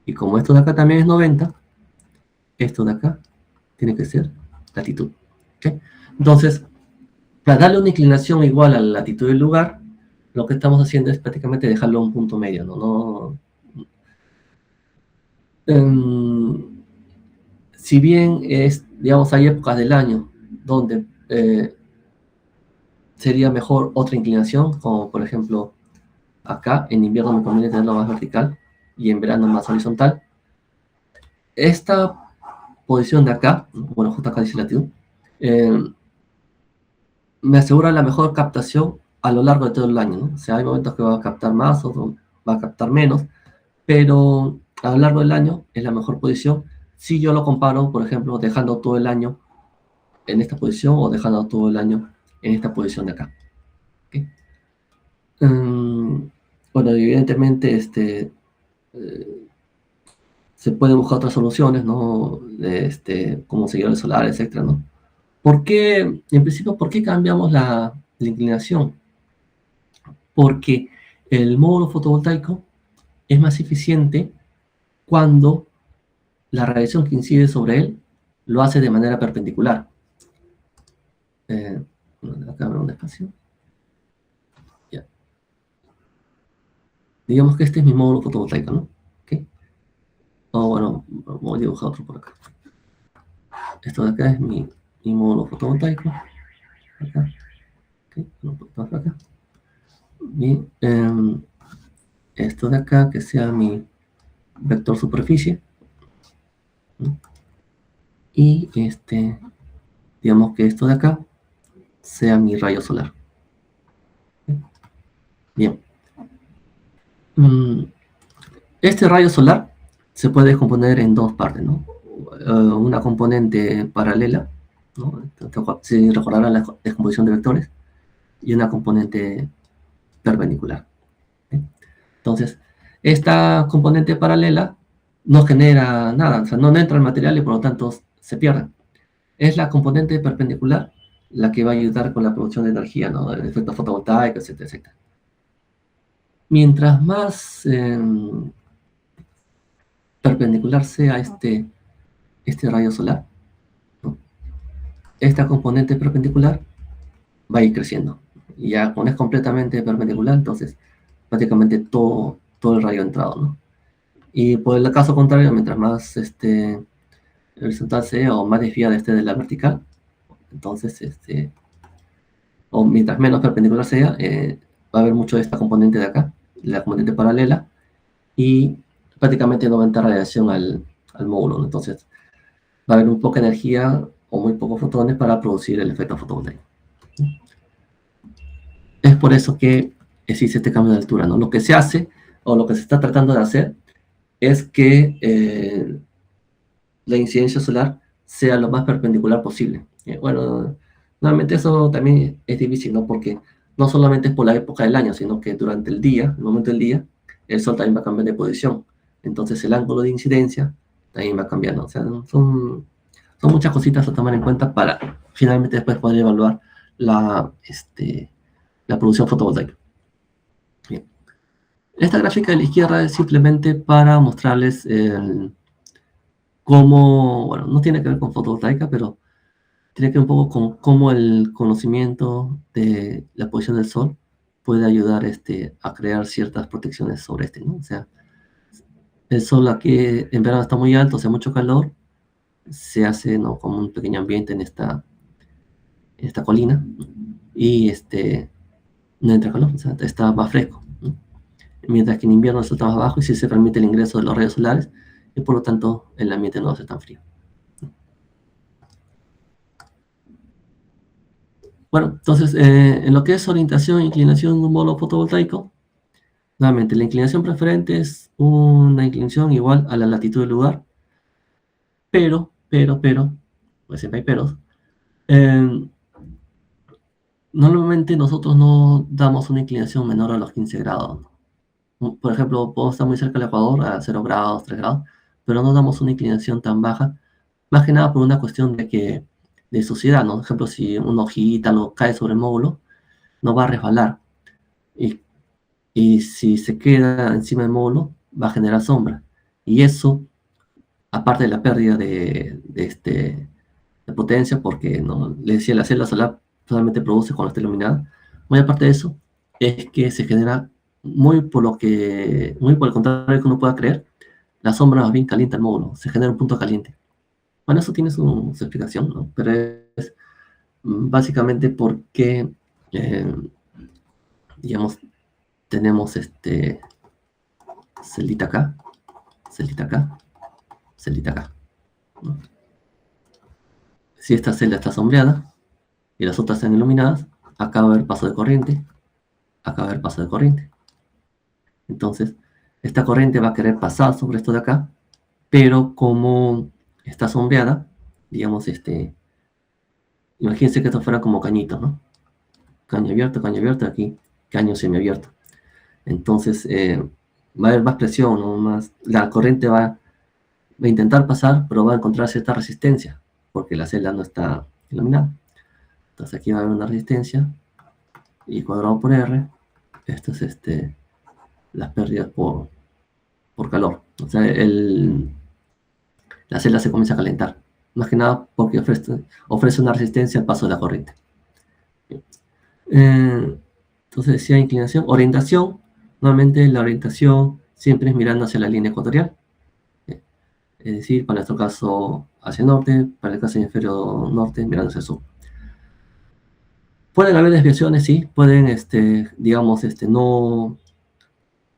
y como esto de acá también es 90, esto de acá tiene que ser latitud. ¿Okay? Entonces, para darle una inclinación igual a la latitud del lugar, lo que estamos haciendo es prácticamente dejarlo a un punto medio, ¿no? Si bien digamos, hay épocas del año donde sería mejor otra inclinación, como por ejemplo acá, en invierno me conviene tenerlo más vertical y en verano más horizontal. Esta posición de acá, bueno, justo acá dice latitud, me asegura la mejor captación a lo largo de todo el año, ¿no? O sea, hay momentos que va a captar más, otros va a captar menos, pero a lo largo del año es la mejor posición si yo lo comparo, por ejemplo, dejando todo el año en esta posición o dejando todo el año en esta posición de acá. ¿Okay? Bueno, evidentemente se pueden buscar otras soluciones, ¿no? Como seguidores solares, etcétera, ¿no? ¿Por qué, en principio, por qué cambiamos la inclinación? Porque el módulo fotovoltaico es más eficiente cuando la radiación que incide sobre él lo hace de manera perpendicular. Acá habrá un espacio. Ya. Digamos que este es mi módulo fotovoltaico, ¿no? ¿Okay? O bueno, voy a dibujar otro por acá. Esto de acá es mi módulo fotovoltaico. Acá. ¿Okay? Por acá. Bien. Esto de acá, que sea mi vector superficie. ¿No? Y digamos que esto de acá sea mi rayo solar. Bien. Este rayo solar se puede descomponer en dos partes, ¿no? Una componente paralela, ¿no? Si recordarán la descomposición de vectores, y una componente perpendicular. ¿Sí? Entonces, esta componente paralela no genera nada, o sea, no entra el material y por lo tanto se pierde. Es la componente perpendicular la que va a ayudar con la producción de energía, ¿no? El efecto fotovoltaico, etcétera, etcétera. Mientras más perpendicular sea este rayo solar, ¿no?, esta componente perpendicular va a ir creciendo. Y ya cuando es completamente perpendicular, entonces prácticamente todo el rayo entrado, ¿no? Y por el caso contrario, mientras más horizontal sea o más desviada de la vertical, entonces o mientras menos perpendicular sea, va a haber mucho de esta componente de acá la componente paralela, y prácticamente no va a entrar radiación al módulo, ¿no? Entonces va a haber un poca energía o muy pocos fotones para producir el efecto fotovoltaico. Es por eso que existe este cambio de altura, ¿no? Lo que se hace, o lo que se está tratando de hacer, es que la incidencia solar sea lo más perpendicular posible. Bueno, normalmente eso también es difícil, ¿no? Porque no solamente es por la época del año, sino que durante el día, el momento del día, el sol también va a cambiar de posición. Entonces el ángulo de incidencia también va cambiando. O sea, son muchas cositas a tomar en cuenta para finalmente después poder evaluar la, la producción fotovoltaica. Bien. Esta gráfica de la izquierda es simplemente para mostrarles cómo, bueno, no tiene que ver con fotovoltaica, pero tiene que ver un poco con cómo el conocimiento de la posición del Sol puede ayudar a crear ciertas protecciones sobre ¿no? O sea, el Sol aquí en verano está muy alto, hace mucho calor, se hace, ¿no? Como un pequeño ambiente en esta colina, y no entra calor, o sea, está más fresco, ¿no? Mientras que en invierno el Sol está más bajo y sí se permite el ingreso de los rayos solares, y por lo tanto el ambiente no va a ser tan frío. Bueno, entonces, en lo que es orientación e inclinación de un módulo fotovoltaico, nuevamente, la inclinación preferente es una inclinación igual a la latitud del lugar, pero, pues siempre hay peros. eh, Normalmente nosotros no damos una inclinación menor a los 15 grados, ¿no? Por ejemplo, podemos estar muy cerca del Ecuador, a 0 grados, 3 grados, pero no damos una inclinación tan baja, más que nada por una cuestión de suciedad, ¿no? Por ejemplo, si una hojita lo cae sobre el módulo, no va a resbalar. Y y si se queda encima del módulo, va a generar sombra. Y eso, aparte de la pérdida de potencia, porque no, le decía, la célula solar solamente produce cuando está iluminada, muy aparte de eso, es que se genera muy por el contrario que uno pueda creer, la sombra más bien calienta el módulo, se genera un punto caliente. Bueno, eso tiene su explicación, ¿no? Pero es básicamente porque, eh, digamos, tenemos celita acá, celita acá, celita acá, ¿no? Si esta celda está sombreada y las otras están iluminadas, acá va a haber paso de corriente, acá va a haber paso de corriente. Entonces, esta corriente va a querer pasar sobre esto de acá, pero como está sombreada, digamos, imagínense que esto fuera como cañitos, ¿no? Caño abierto, aquí caño semiabierto. Entonces, va a haber más presión, ¿no? La corriente va a intentar pasar, pero va a encontrar cierta resistencia, porque la celda no está iluminada. Entonces aquí va a haber una resistencia, y cuadrado por R, esto es las pérdidas por calor. O sea, la celda se comienza a calentar, más que nada porque ofrece una resistencia al paso de la corriente. Entonces decía inclinación, orientación. Nuevamente la orientación siempre es mirando hacia la línea ecuatorial. Es decir, para nuestro caso hacia el norte, para el caso inferior norte, mirando hacia el sur. Pueden haber desviaciones, sí, pueden, digamos, no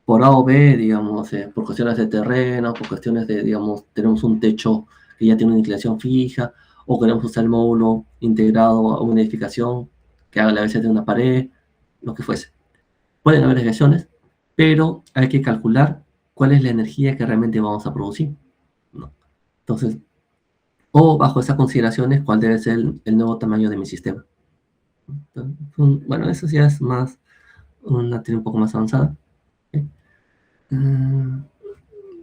por A o B, digamos, por cuestiones de terreno, por cuestiones de, digamos, tenemos un techo que ya tiene una inclinación fija, o queremos usar el módulo integrado a una edificación que haga la veces de una pared, lo que fuese. Pueden haber desviaciones, pero hay que calcular cuál es la energía que realmente vamos a producir, ¿no? Entonces, o bajo esas consideraciones, cuál debe ser el nuevo tamaño de mi sistema. Bueno, eso ya es más una teoría un poco más avanzada. ¿Okay?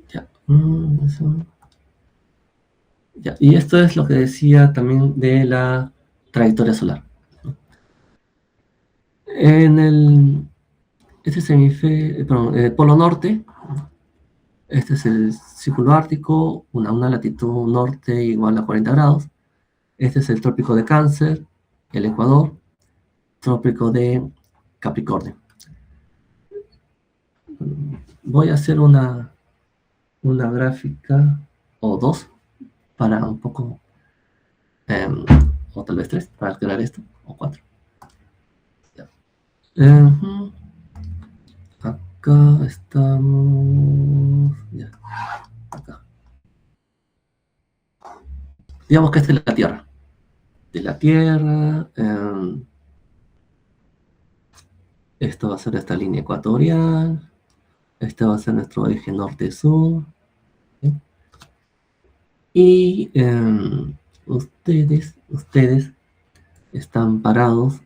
Ya. Ya. Y esto es lo que decía también de la trayectoria solar. En el polo norte, este es el círculo ártico, una latitud norte igual a 40 grados. Este es el trópico de Cáncer, el Ecuador, trópico de Capricornio. Voy a hacer una gráfica o dos para un poco, o tal vez tres, para crear esto, o cuatro. Ya. Acá estamos... Ya, acá. Digamos que esta es la Tierra. De la Tierra... esto va a ser esta línea ecuatorial. Este va a ser nuestro eje norte-sur. ¿Sí? Y ustedes están parados,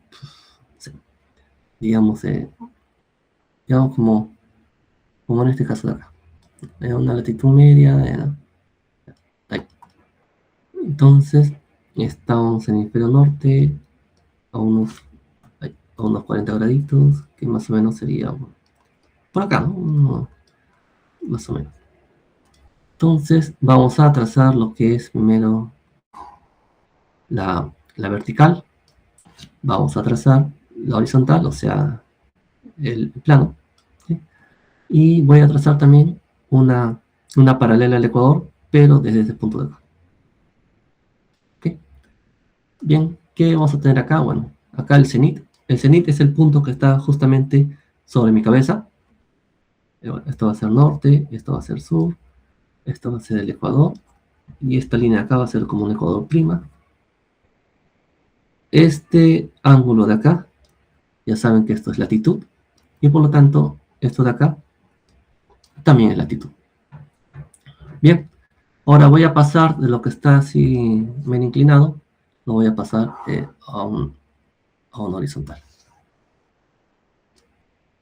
digamos, digamos como en este caso de acá. Una latitud media. Ahí. Entonces, estamos en el hemisferio norte a unos 40 graditos, que más o menos sería por acá, ¿no? Más o menos. Entonces, vamos a trazar lo que es primero la vertical. Vamos a trazar la horizontal, o sea, el plano. ¿Sí? Y voy a trazar también una paralela al ecuador, pero desde este punto de acá. ¿Okay? Bien, ¿qué vamos a tener acá? Bueno, acá el cenit. El cenit es el punto que está justamente sobre mi cabeza. Esto va a ser norte, esto va a ser sur, esto va a ser el ecuador, y esta línea acá va a ser como un ecuador prima. Este ángulo de acá, ya saben que esto es latitud, y por lo tanto, esto de acá también es latitud. Bien, ahora voy a pasar de lo que está así medio inclinado, lo voy a pasar a un horizontal.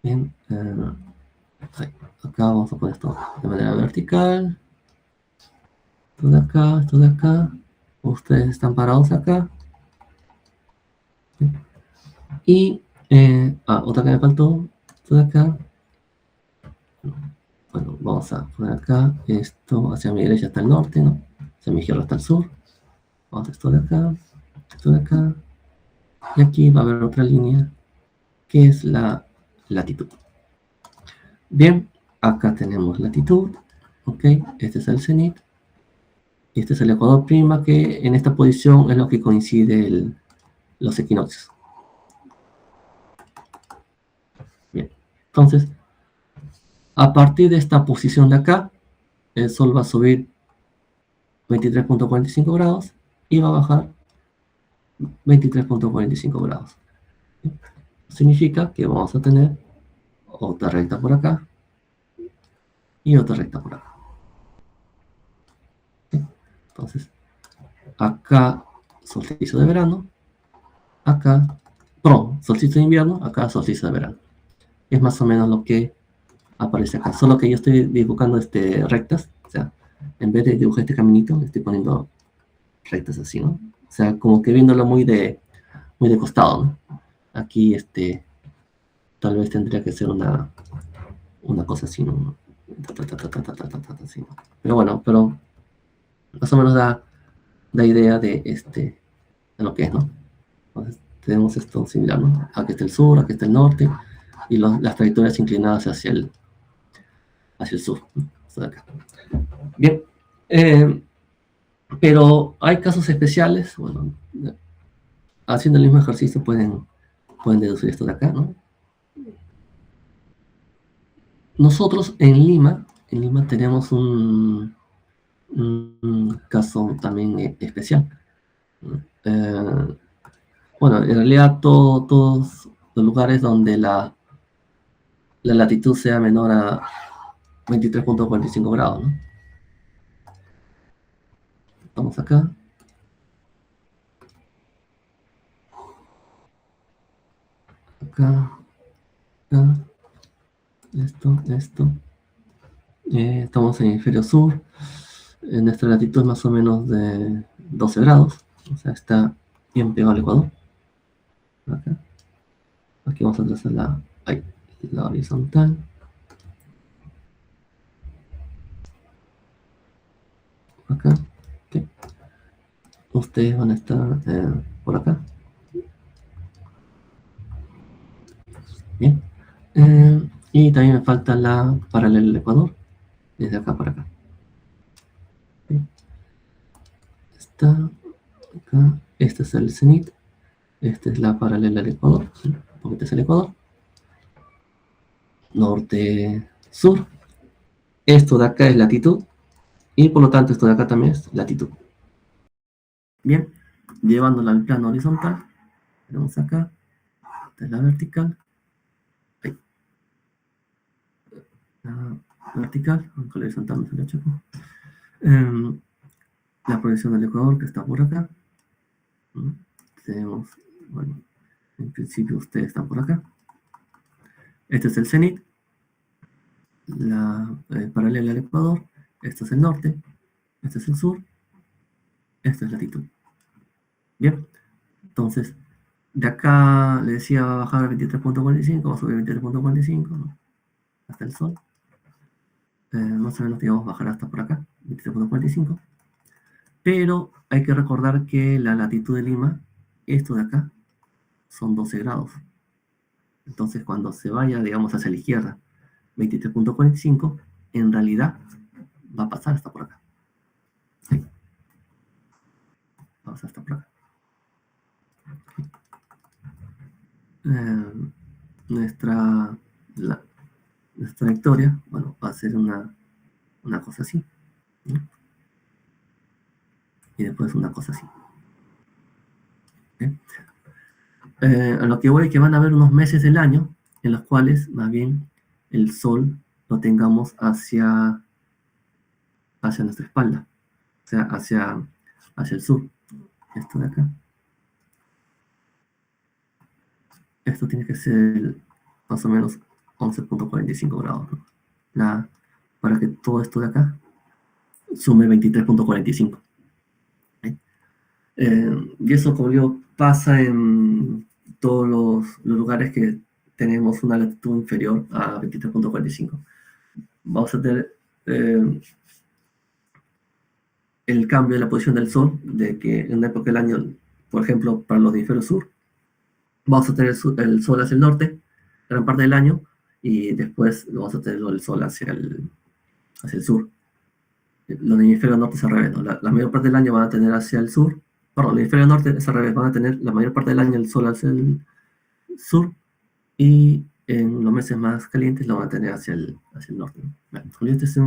Bien, acá vamos a poner esto de manera vertical. Esto de acá. Ustedes están parados acá. Bien. Y, otra que me faltó, esto de acá. Bueno, vamos a poner acá, esto hacia mi derecha está el norte, ¿no? Hacia mi izquierda está el sur. Vamos a esto de acá, esto de acá. Y aquí va a haber otra línea, que es la latitud. Bien, acá tenemos latitud, ok, este es el cenit, y este es el ecuador prima, que en esta posición es lo que coincide los equinoccios. Bien, entonces, a partir de esta posición de acá, el Sol va a subir 23.45 grados y va a bajar 23.45 grados. Significa que vamos a tener otra recta por acá y otra recta por acá. Entonces, acá solsticio de verano, acá, perdón, solsticio de invierno, acá solsticio de verano. Es más o menos lo que aparece acá, solo que yo estoy dibujando rectas, o sea, en vez de dibujar este caminito, le estoy poniendo rectas así, ¿no? O sea, como que viéndolo muy de costado, ¿no? Aquí, tal vez tendría que ser una cosa así, ¿no? Así, ¿no? Pero bueno, más o menos da idea de lo que es, ¿no? Entonces, tenemos esto similar, ¿no? Aquí está el sur, aquí está el norte, y las trayectorias inclinadas hacia el sur, ¿no? Acá. Bien, pero hay casos especiales, bueno, haciendo el mismo ejercicio pueden deducir esto de acá, ¿no? Nosotros en Lima tenemos un caso también especial. Bueno, en realidad todos los lugares donde la latitud sea menor a 23.45 grados, ¿no? Vamos acá. Acá. Acá. Esto. Estamos en el hemisferio sur. Nuestra latitud es más o menos de 12 grados. O sea, está bien pegado al ecuador. Acá. Aquí vamos a trazar la horizontal. Acá. Okay. Ustedes van a estar por acá. Bien. Y también me falta la paralela al ecuador. Desde acá para acá. Bien. Está acá. Este es el cenit. Esta es la paralela al ecuador. ¿Sí? Porque este es el ecuador. norte, sur. Esto de acá es latitud y por lo tanto esto de acá también es latitud. Bien, llevándola al plano horizontal, tenemos acá, esta es la vertical, ahí, la vertical, aunque la horizontal no se le choca. La proyección del ecuador que está por acá. Tenemos, bueno, en principio ustedes están por acá. Este es el cenit, la paralela al ecuador. Este es el norte, este es el sur, esta es latitud. Bien, entonces, de acá le decía va a bajar a 23.45, va a subir a 23.45, ¿no? Hasta el sol. Más o menos, digamos, bajar hasta por acá, 23.45. Pero hay que recordar que la latitud de Lima, esto de acá, son 12 grados. Entonces, cuando se vaya, digamos, hacia la izquierda, 23.45, en realidad va a pasar hasta por acá. ¿Sí? Va a pasar hasta por acá. Nuestra trayectoria, bueno, va a ser una cosa así, ¿no? Y después una cosa así. ¿Okay? A lo que voy es que van a haber unos meses del año en los cuales más bien el sol lo tengamos hacia nuestra espalda, o sea, hacia el sur. Esto de acá. Esto tiene que ser más o menos 11.45 grados, ¿no? Para que todo esto de acá sume 23.45. Y eso, como digo, pasa en todos los lugares que tenemos una latitud inferior a 23.45. Vamos a tener el cambio de la posición del Sol, de que en una época del año, por ejemplo, para los de hemisferio sur, vamos a tener el Sol hacia el norte, gran parte del año, y después vamos a tener el Sol hacia el sur. Los de hemisferio norte es al revés, ¿no? La mayor parte del año van a tener hacia el sur, perdón, el hemisferio norte es al revés, van a tener la mayor parte del año el Sol hacia el sur, y en los meses más calientes lo van a tener hacia el norte, ¿no? Bueno, este es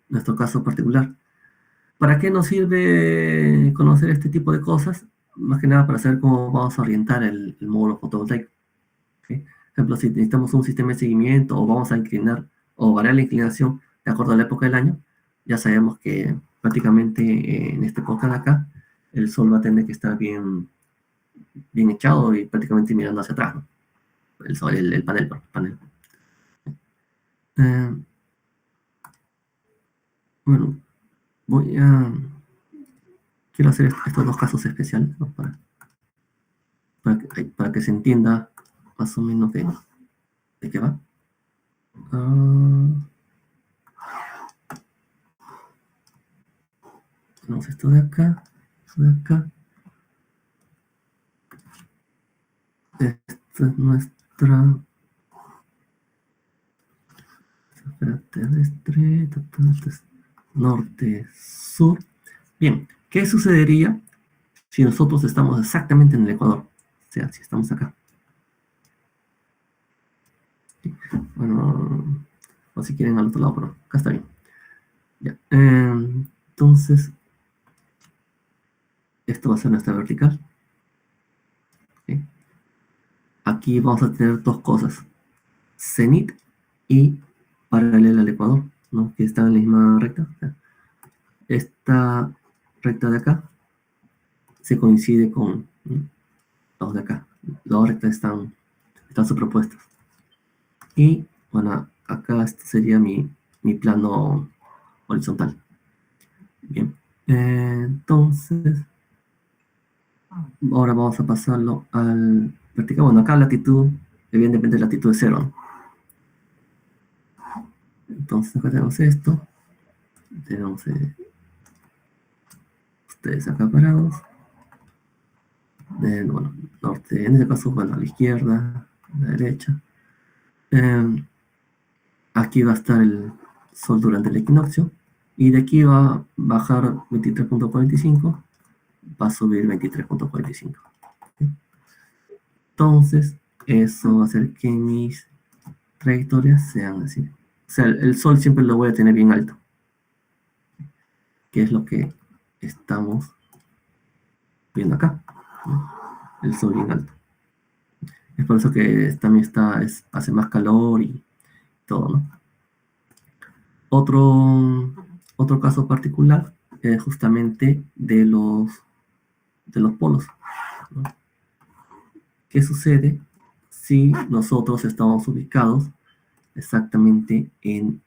nuestro caso particular. ¿Para qué nos sirve conocer este tipo de cosas? Más que nada para saber cómo vamos a orientar el módulo fotovoltaico. ¿Okay? Por ejemplo, si necesitamos un sistema de seguimiento o vamos a inclinar o variar la inclinación de acuerdo a la época del año, ya sabemos que prácticamente en esta época de acá el sol va a tener que estar bien echado y prácticamente mirando hacia atrás, ¿no? El sol, el panel. Bueno, quiero hacer estos dos casos especiales, ¿no? para que se entienda más o menos de qué va. Tenemos esto de acá, Esto es nuestra esfera terrestre, norte, sur. Bien, ¿qué sucedería si nosotros estamos exactamente en el Ecuador? O sea, si estamos acá. Bueno, o si quieren al otro lado, pero acá está bien. Ya. Entonces, esto va a ser nuestra vertical. ¿Okay? Aquí vamos a tener dos cosas: cenit y paralela al Ecuador, ¿no? Que están en la misma recta. Esta recta de acá se coincide con los de acá. Las dos rectas están superpuestas. Y bueno, acá este sería mi plano horizontal. Bien. Entonces, ahora vamos a pasarlo al vertical. Bueno, acá la latitud, evidentemente la latitud es 0, ¿no? Entonces acá tenemos esto. Tenemos ustedes acá parados. Bueno, norte, en este caso, bueno, a la izquierda, a la derecha. Aquí va a estar el sol durante el equinoccio. Y de aquí va a bajar 23.45, va a subir 23.45. ¿Okay? Entonces, eso va a hacer que mis trayectorias sean así. O sea, el Sol siempre lo voy a tener bien alto, que es lo que estamos viendo acá, ¿no? El Sol bien alto. Es por eso que también hace más calor y todo, ¿no? Otro caso particular es justamente de los polos, ¿no? ¿Qué sucede si nosotros estamos ubicados exactamente en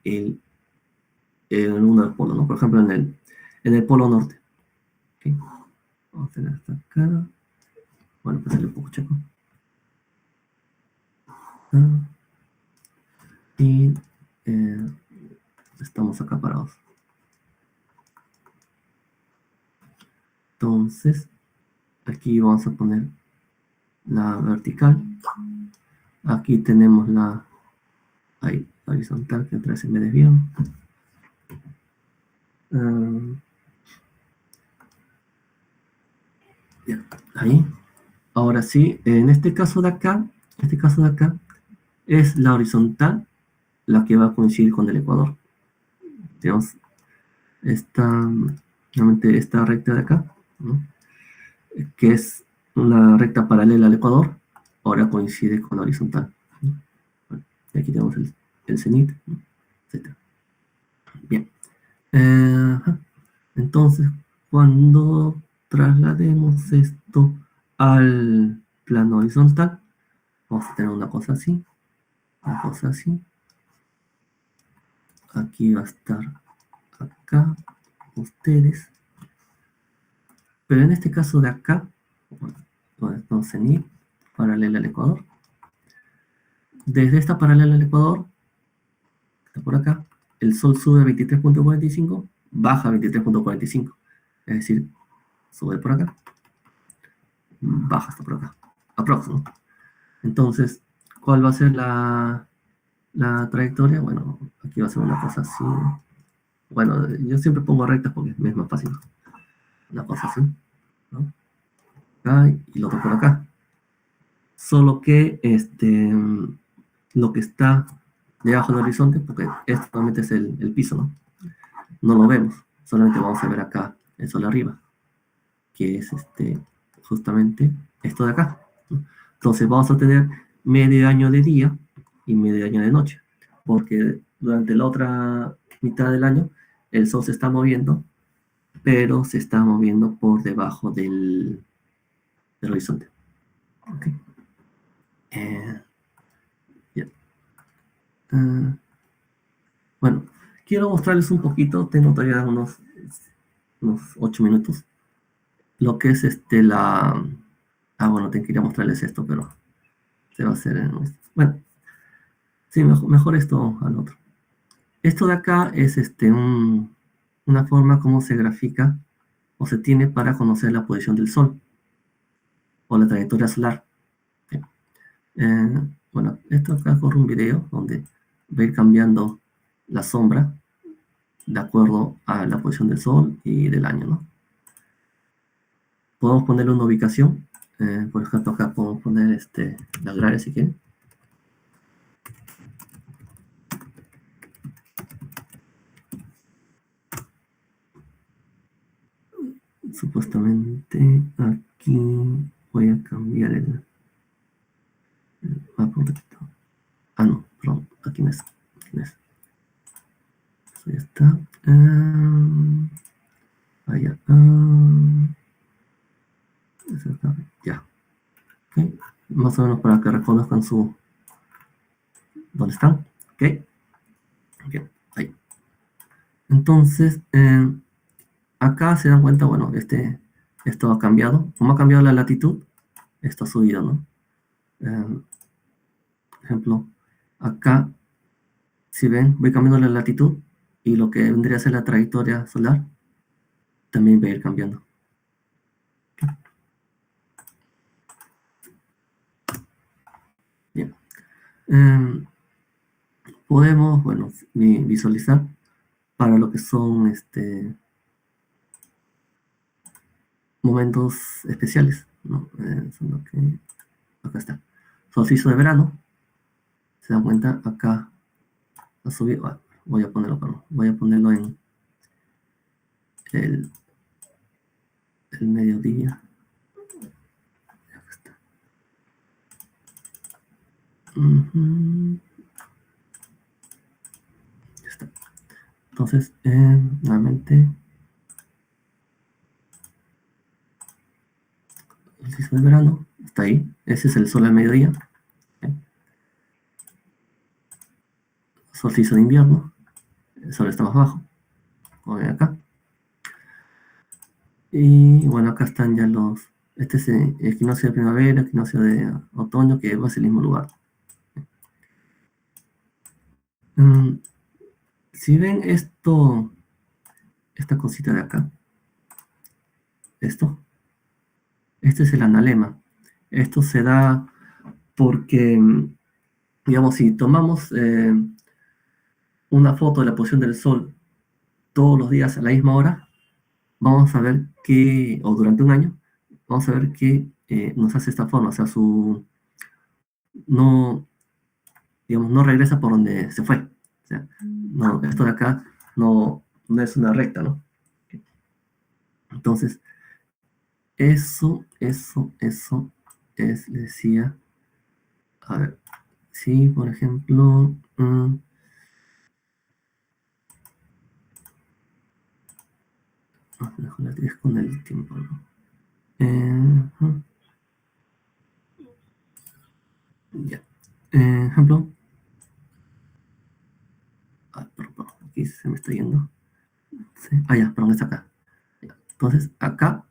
uno de los polos, ¿no? Por ejemplo, en el polo norte. ¿Okay? Vamos a tener hasta acá. Bueno, pues sale un poco checo. Y estamos acá parados. Entonces, aquí vamos a poner la vertical. Aquí tenemos la horizontal, que otra vez se me desvió. Ya, ahí. Ahora sí, en este caso de acá, es la horizontal la que va a coincidir con el ecuador. Digamos, nuevamente esta recta de acá, ¿no? Que es una recta paralela al ecuador, ahora coincide con la horizontal, ¿no? Bueno, y aquí tenemos el cenit, ¿no? Etc. Bien. Entonces, cuando traslademos esto al plano horizontal, vamos a tener una cosa así, una cosa así. Aquí va a estar acá, ustedes. Pero en este caso de acá, donde está cenit, paralela al ecuador. Desde esta paralela al ecuador, está por acá, el sol sube a 23.45, baja a 23.45. Es decir, sube por acá, baja hasta por acá. Aproximo. Entonces, ¿cuál va a ser la trayectoria? Bueno, aquí va a ser una cosa así. Bueno, yo siempre pongo rectas porque es más fácil. Una cosa así, ¿no? Acá y lo otro por acá. Solo que lo que está debajo del horizonte, porque esto solamente es el piso, ¿no? No lo vemos, solamente vamos a ver acá el sol arriba, que es justamente esto de acá, ¿no? Entonces vamos a tener medio año de día y medio año de noche, porque durante la otra mitad del año el sol se está moviendo, pero se está moviendo por debajo del horizonte. Okay. Yeah. Bueno, quiero mostrarles un poquito, tengo todavía unos 8 minutos, lo que es bueno, te quería mostrarles esto, pero se va a hacer bueno, sí, mejor esto al otro. Esto de acá es una forma como se grafica o se tiene para conocer la posición del Sol o la trayectoria solar. Bueno, esto acá corre un video donde va a ir cambiando la sombra de acuerdo a la posición del Sol y del año, ¿no? Podemos ponerle una ubicación. Por ejemplo, acá podemos poner la agraria si quieren. Supuestamente aquí voy a cambiar el mapa un poquito. Ah, no, perdón, aquí no es. Aquí no es. Eso ya está. Allá. Ya. Okay. Más o menos para que reconozcan dónde están. Ok. Bien, ahí. Entonces, acá se dan cuenta, bueno, esto ha cambiado. Como ha cambiado la latitud, esto ha subido, ¿no? Por ejemplo, acá, si ven, voy cambiando la latitud y lo que vendría a ser la trayectoria solar también va a ir cambiando. Bien. Podemos, bueno, visualizar para lo que son momentos especiales, ¿no? Son lo que acá está. Solsticio de verano, ¿Se dan cuenta? Acá ha subido. Voy a ponerlo en el mediodía. Acá está. Ya está. Entonces, nuevamente, el solsticio de verano está ahí. Ese es el sol al mediodía. Solsticio de invierno, el sol está más bajo, como ven acá. Y bueno, acá están ya este es el equinoccio de primavera, equinoccio de otoño, que va hacia el mismo lugar. Si ven esta cosita de acá, este es el analema. Esto se da porque, digamos, si tomamos una foto de la posición del sol todos los días a la misma hora, vamos a ver que, o durante un año, vamos a ver que nos hace esta forma, o sea, no, digamos, no regresa por donde se fue. O sea, no, esto de acá no es una recta, ¿no? Entonces, eso es, les decía, a ver, si por ejemplo, es con el tiempo, ¿no? Ya. Ejemplo, perdón, aquí se me está yendo. Sí. Ya, perdón, está acá. Ya. Entonces, acá,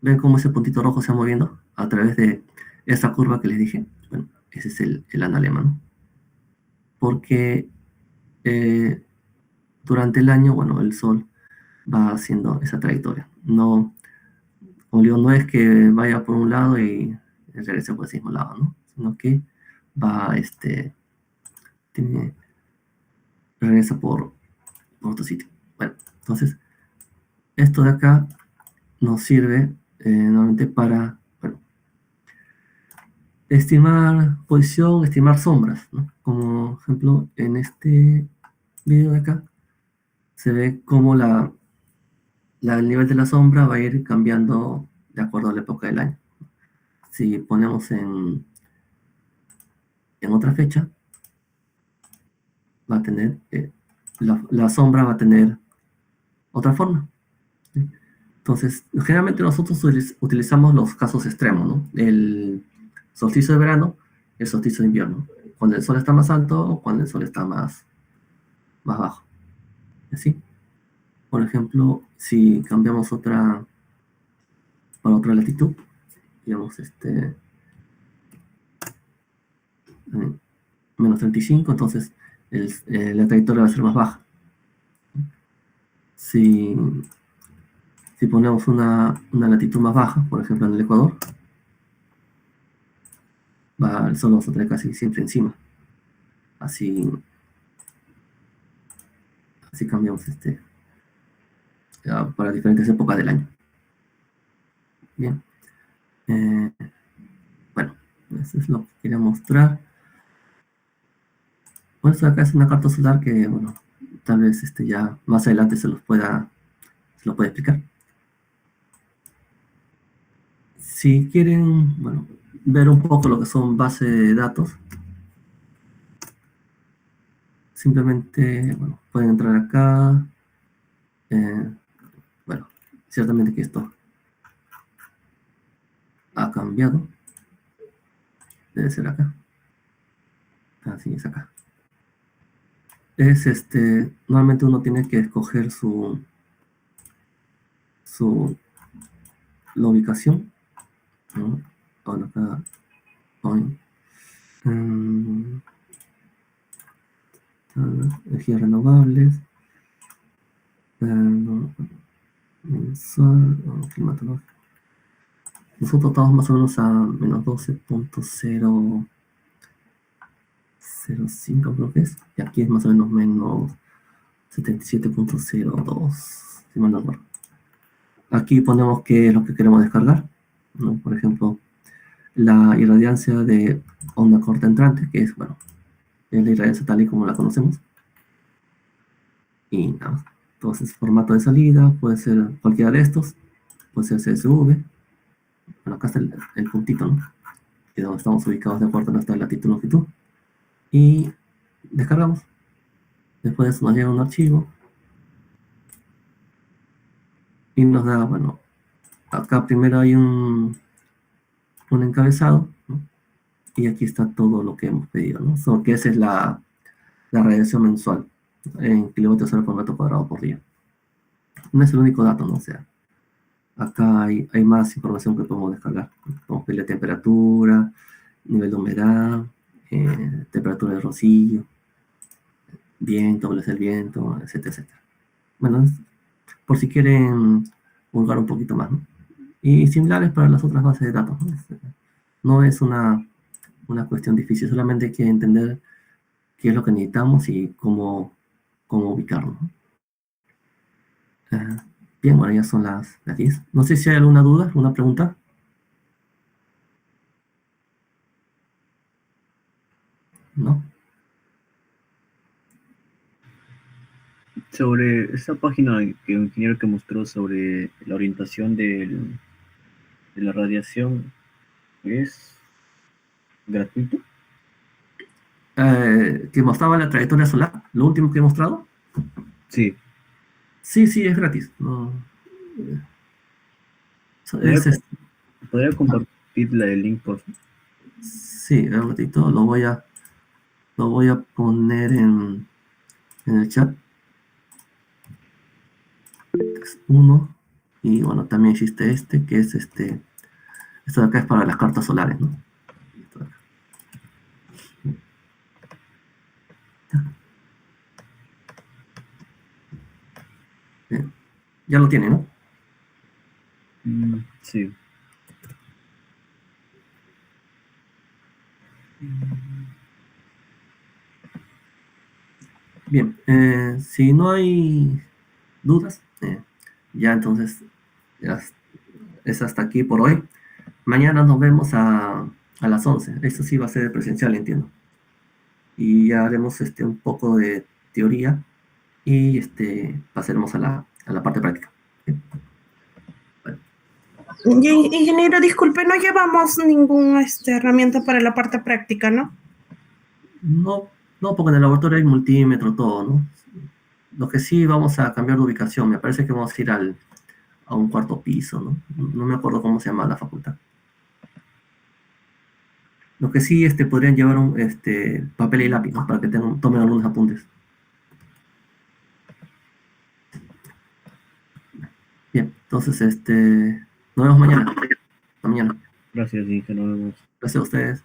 ven cómo ese puntito rojo se va moviendo a través de esa curva que les dije. Bueno, ese es el analema, ¿no? Porque durante el año, bueno, el Sol va haciendo esa trayectoria. No, no es que vaya por un lado y regrese por ese mismo lado, ¿no? Sino que va, regresa por otro sitio. Bueno, entonces, esto de acá nos sirve nuevamente para, bueno, estimar posición, estimar sombras, ¿no? Como ejemplo, en este video de acá, se ve cómo el nivel de la sombra va a ir cambiando de acuerdo a la época del año. Si ponemos en otra fecha, va a tener, la sombra va a tener otra forma. ¿Sí? Entonces, generalmente nosotros utilizamos los casos extremos, ¿no? El solsticio de verano, el solsticio de invierno. Cuando el sol está más alto o cuando el sol está más bajo. ¿Así? Por ejemplo, si cambiamos para otra latitud, digamos, menos 35, entonces la trayectoria va a ser más baja. Si ponemos una latitud más baja, por ejemplo en el Ecuador, el sol vamos a tener casi siempre encima. Así cambiamos para diferentes épocas del año. Bien. Bueno, eso es lo que quería mostrar. Bueno, esto de acá es una carta solar que, bueno, tal vez ya más adelante se lo puede explicar. Si quieren, bueno, ver un poco lo que son bases de datos, simplemente, bueno, pueden entrar acá. Bueno, ciertamente que esto ha cambiado. Debe ser acá. Así es acá. Es normalmente uno tiene que escoger la ubicación, ¿no? Bueno, acá point, energías renovables, mensual, climatológico. Nosotros estamos más o menos a menos 12.005, creo que es, y aquí es más o menos menos 77.02, si mal no recuerdo. Aquí ponemos qué es lo que queremos descargar, ¿no? Por ejemplo, la irradiancia de onda corta entrante, que es, bueno, es la irradiancia tal y como la conocemos. Y nada, entonces formato de salida puede ser cualquiera de estos, puede ser CSV. Bueno, acá está el puntito, ¿no? Y donde estamos ubicados de acuerdo a nuestra latitud y longitud. Y descargamos. Después de eso nos llega un archivo y nos da, bueno, acá primero hay un encabezado, ¿no? Y aquí está todo lo que hemos pedido, ¿no? Que esa es la radiación mensual en kilovatios hora por metro cuadrado por día. No es el único dato, ¿no? O sea, acá hay más información que podemos descargar. Podemos pedir la temperatura, nivel de humedad, temperatura de rocío, viento, velocidad del viento, etcétera, etcétera. Bueno, por si quieren hurgar un poquito más, ¿no? Y similares para las otras bases de datos, ¿no? No es una cuestión difícil, solamente hay que entender qué es lo que necesitamos y cómo ubicarlo, ¿no? Bien, bueno, ya son las 10. No sé si hay alguna duda, alguna pregunta. ¿No? Sobre esa página que el ingeniero que mostró sobre la orientación de la radiación, ¿es gratuito? Que mostraba la trayectoria solar, lo último que he mostrado. Sí. Sí, sí, es gratis. No, ¿Podría compartirle el link, por favor? sí, un ratito, lo voy a poner en el chat. Uno. Y bueno, también existe que es esto de acá es para las cartas solares, ¿no? Bien. Ya lo tiene, ¿no? Sí. Bien, si no hay dudas, ya entonces es hasta aquí por hoy. Mañana nos vemos a las 11. Eso sí va a ser presencial, entiendo. Y ya haremos un poco de teoría y pasaremos a la parte práctica. Bueno. Ingeniero, disculpe, no llevamos ninguna herramienta para la parte práctica, ¿no? No, porque en el laboratorio hay multímetro, todo, ¿no? Lo que sí vamos a cambiar de ubicación. Me parece que vamos a ir a un cuarto piso, ¿no? No me acuerdo cómo se llama la facultad. Lo que sí podrían llevar un papel y lápiz, ¿no? Para que tomen algunos apuntes. Bien, entonces nos vemos mañana. Hasta mañana. Gracias, ingeniero. Nos vemos. Gracias a ustedes.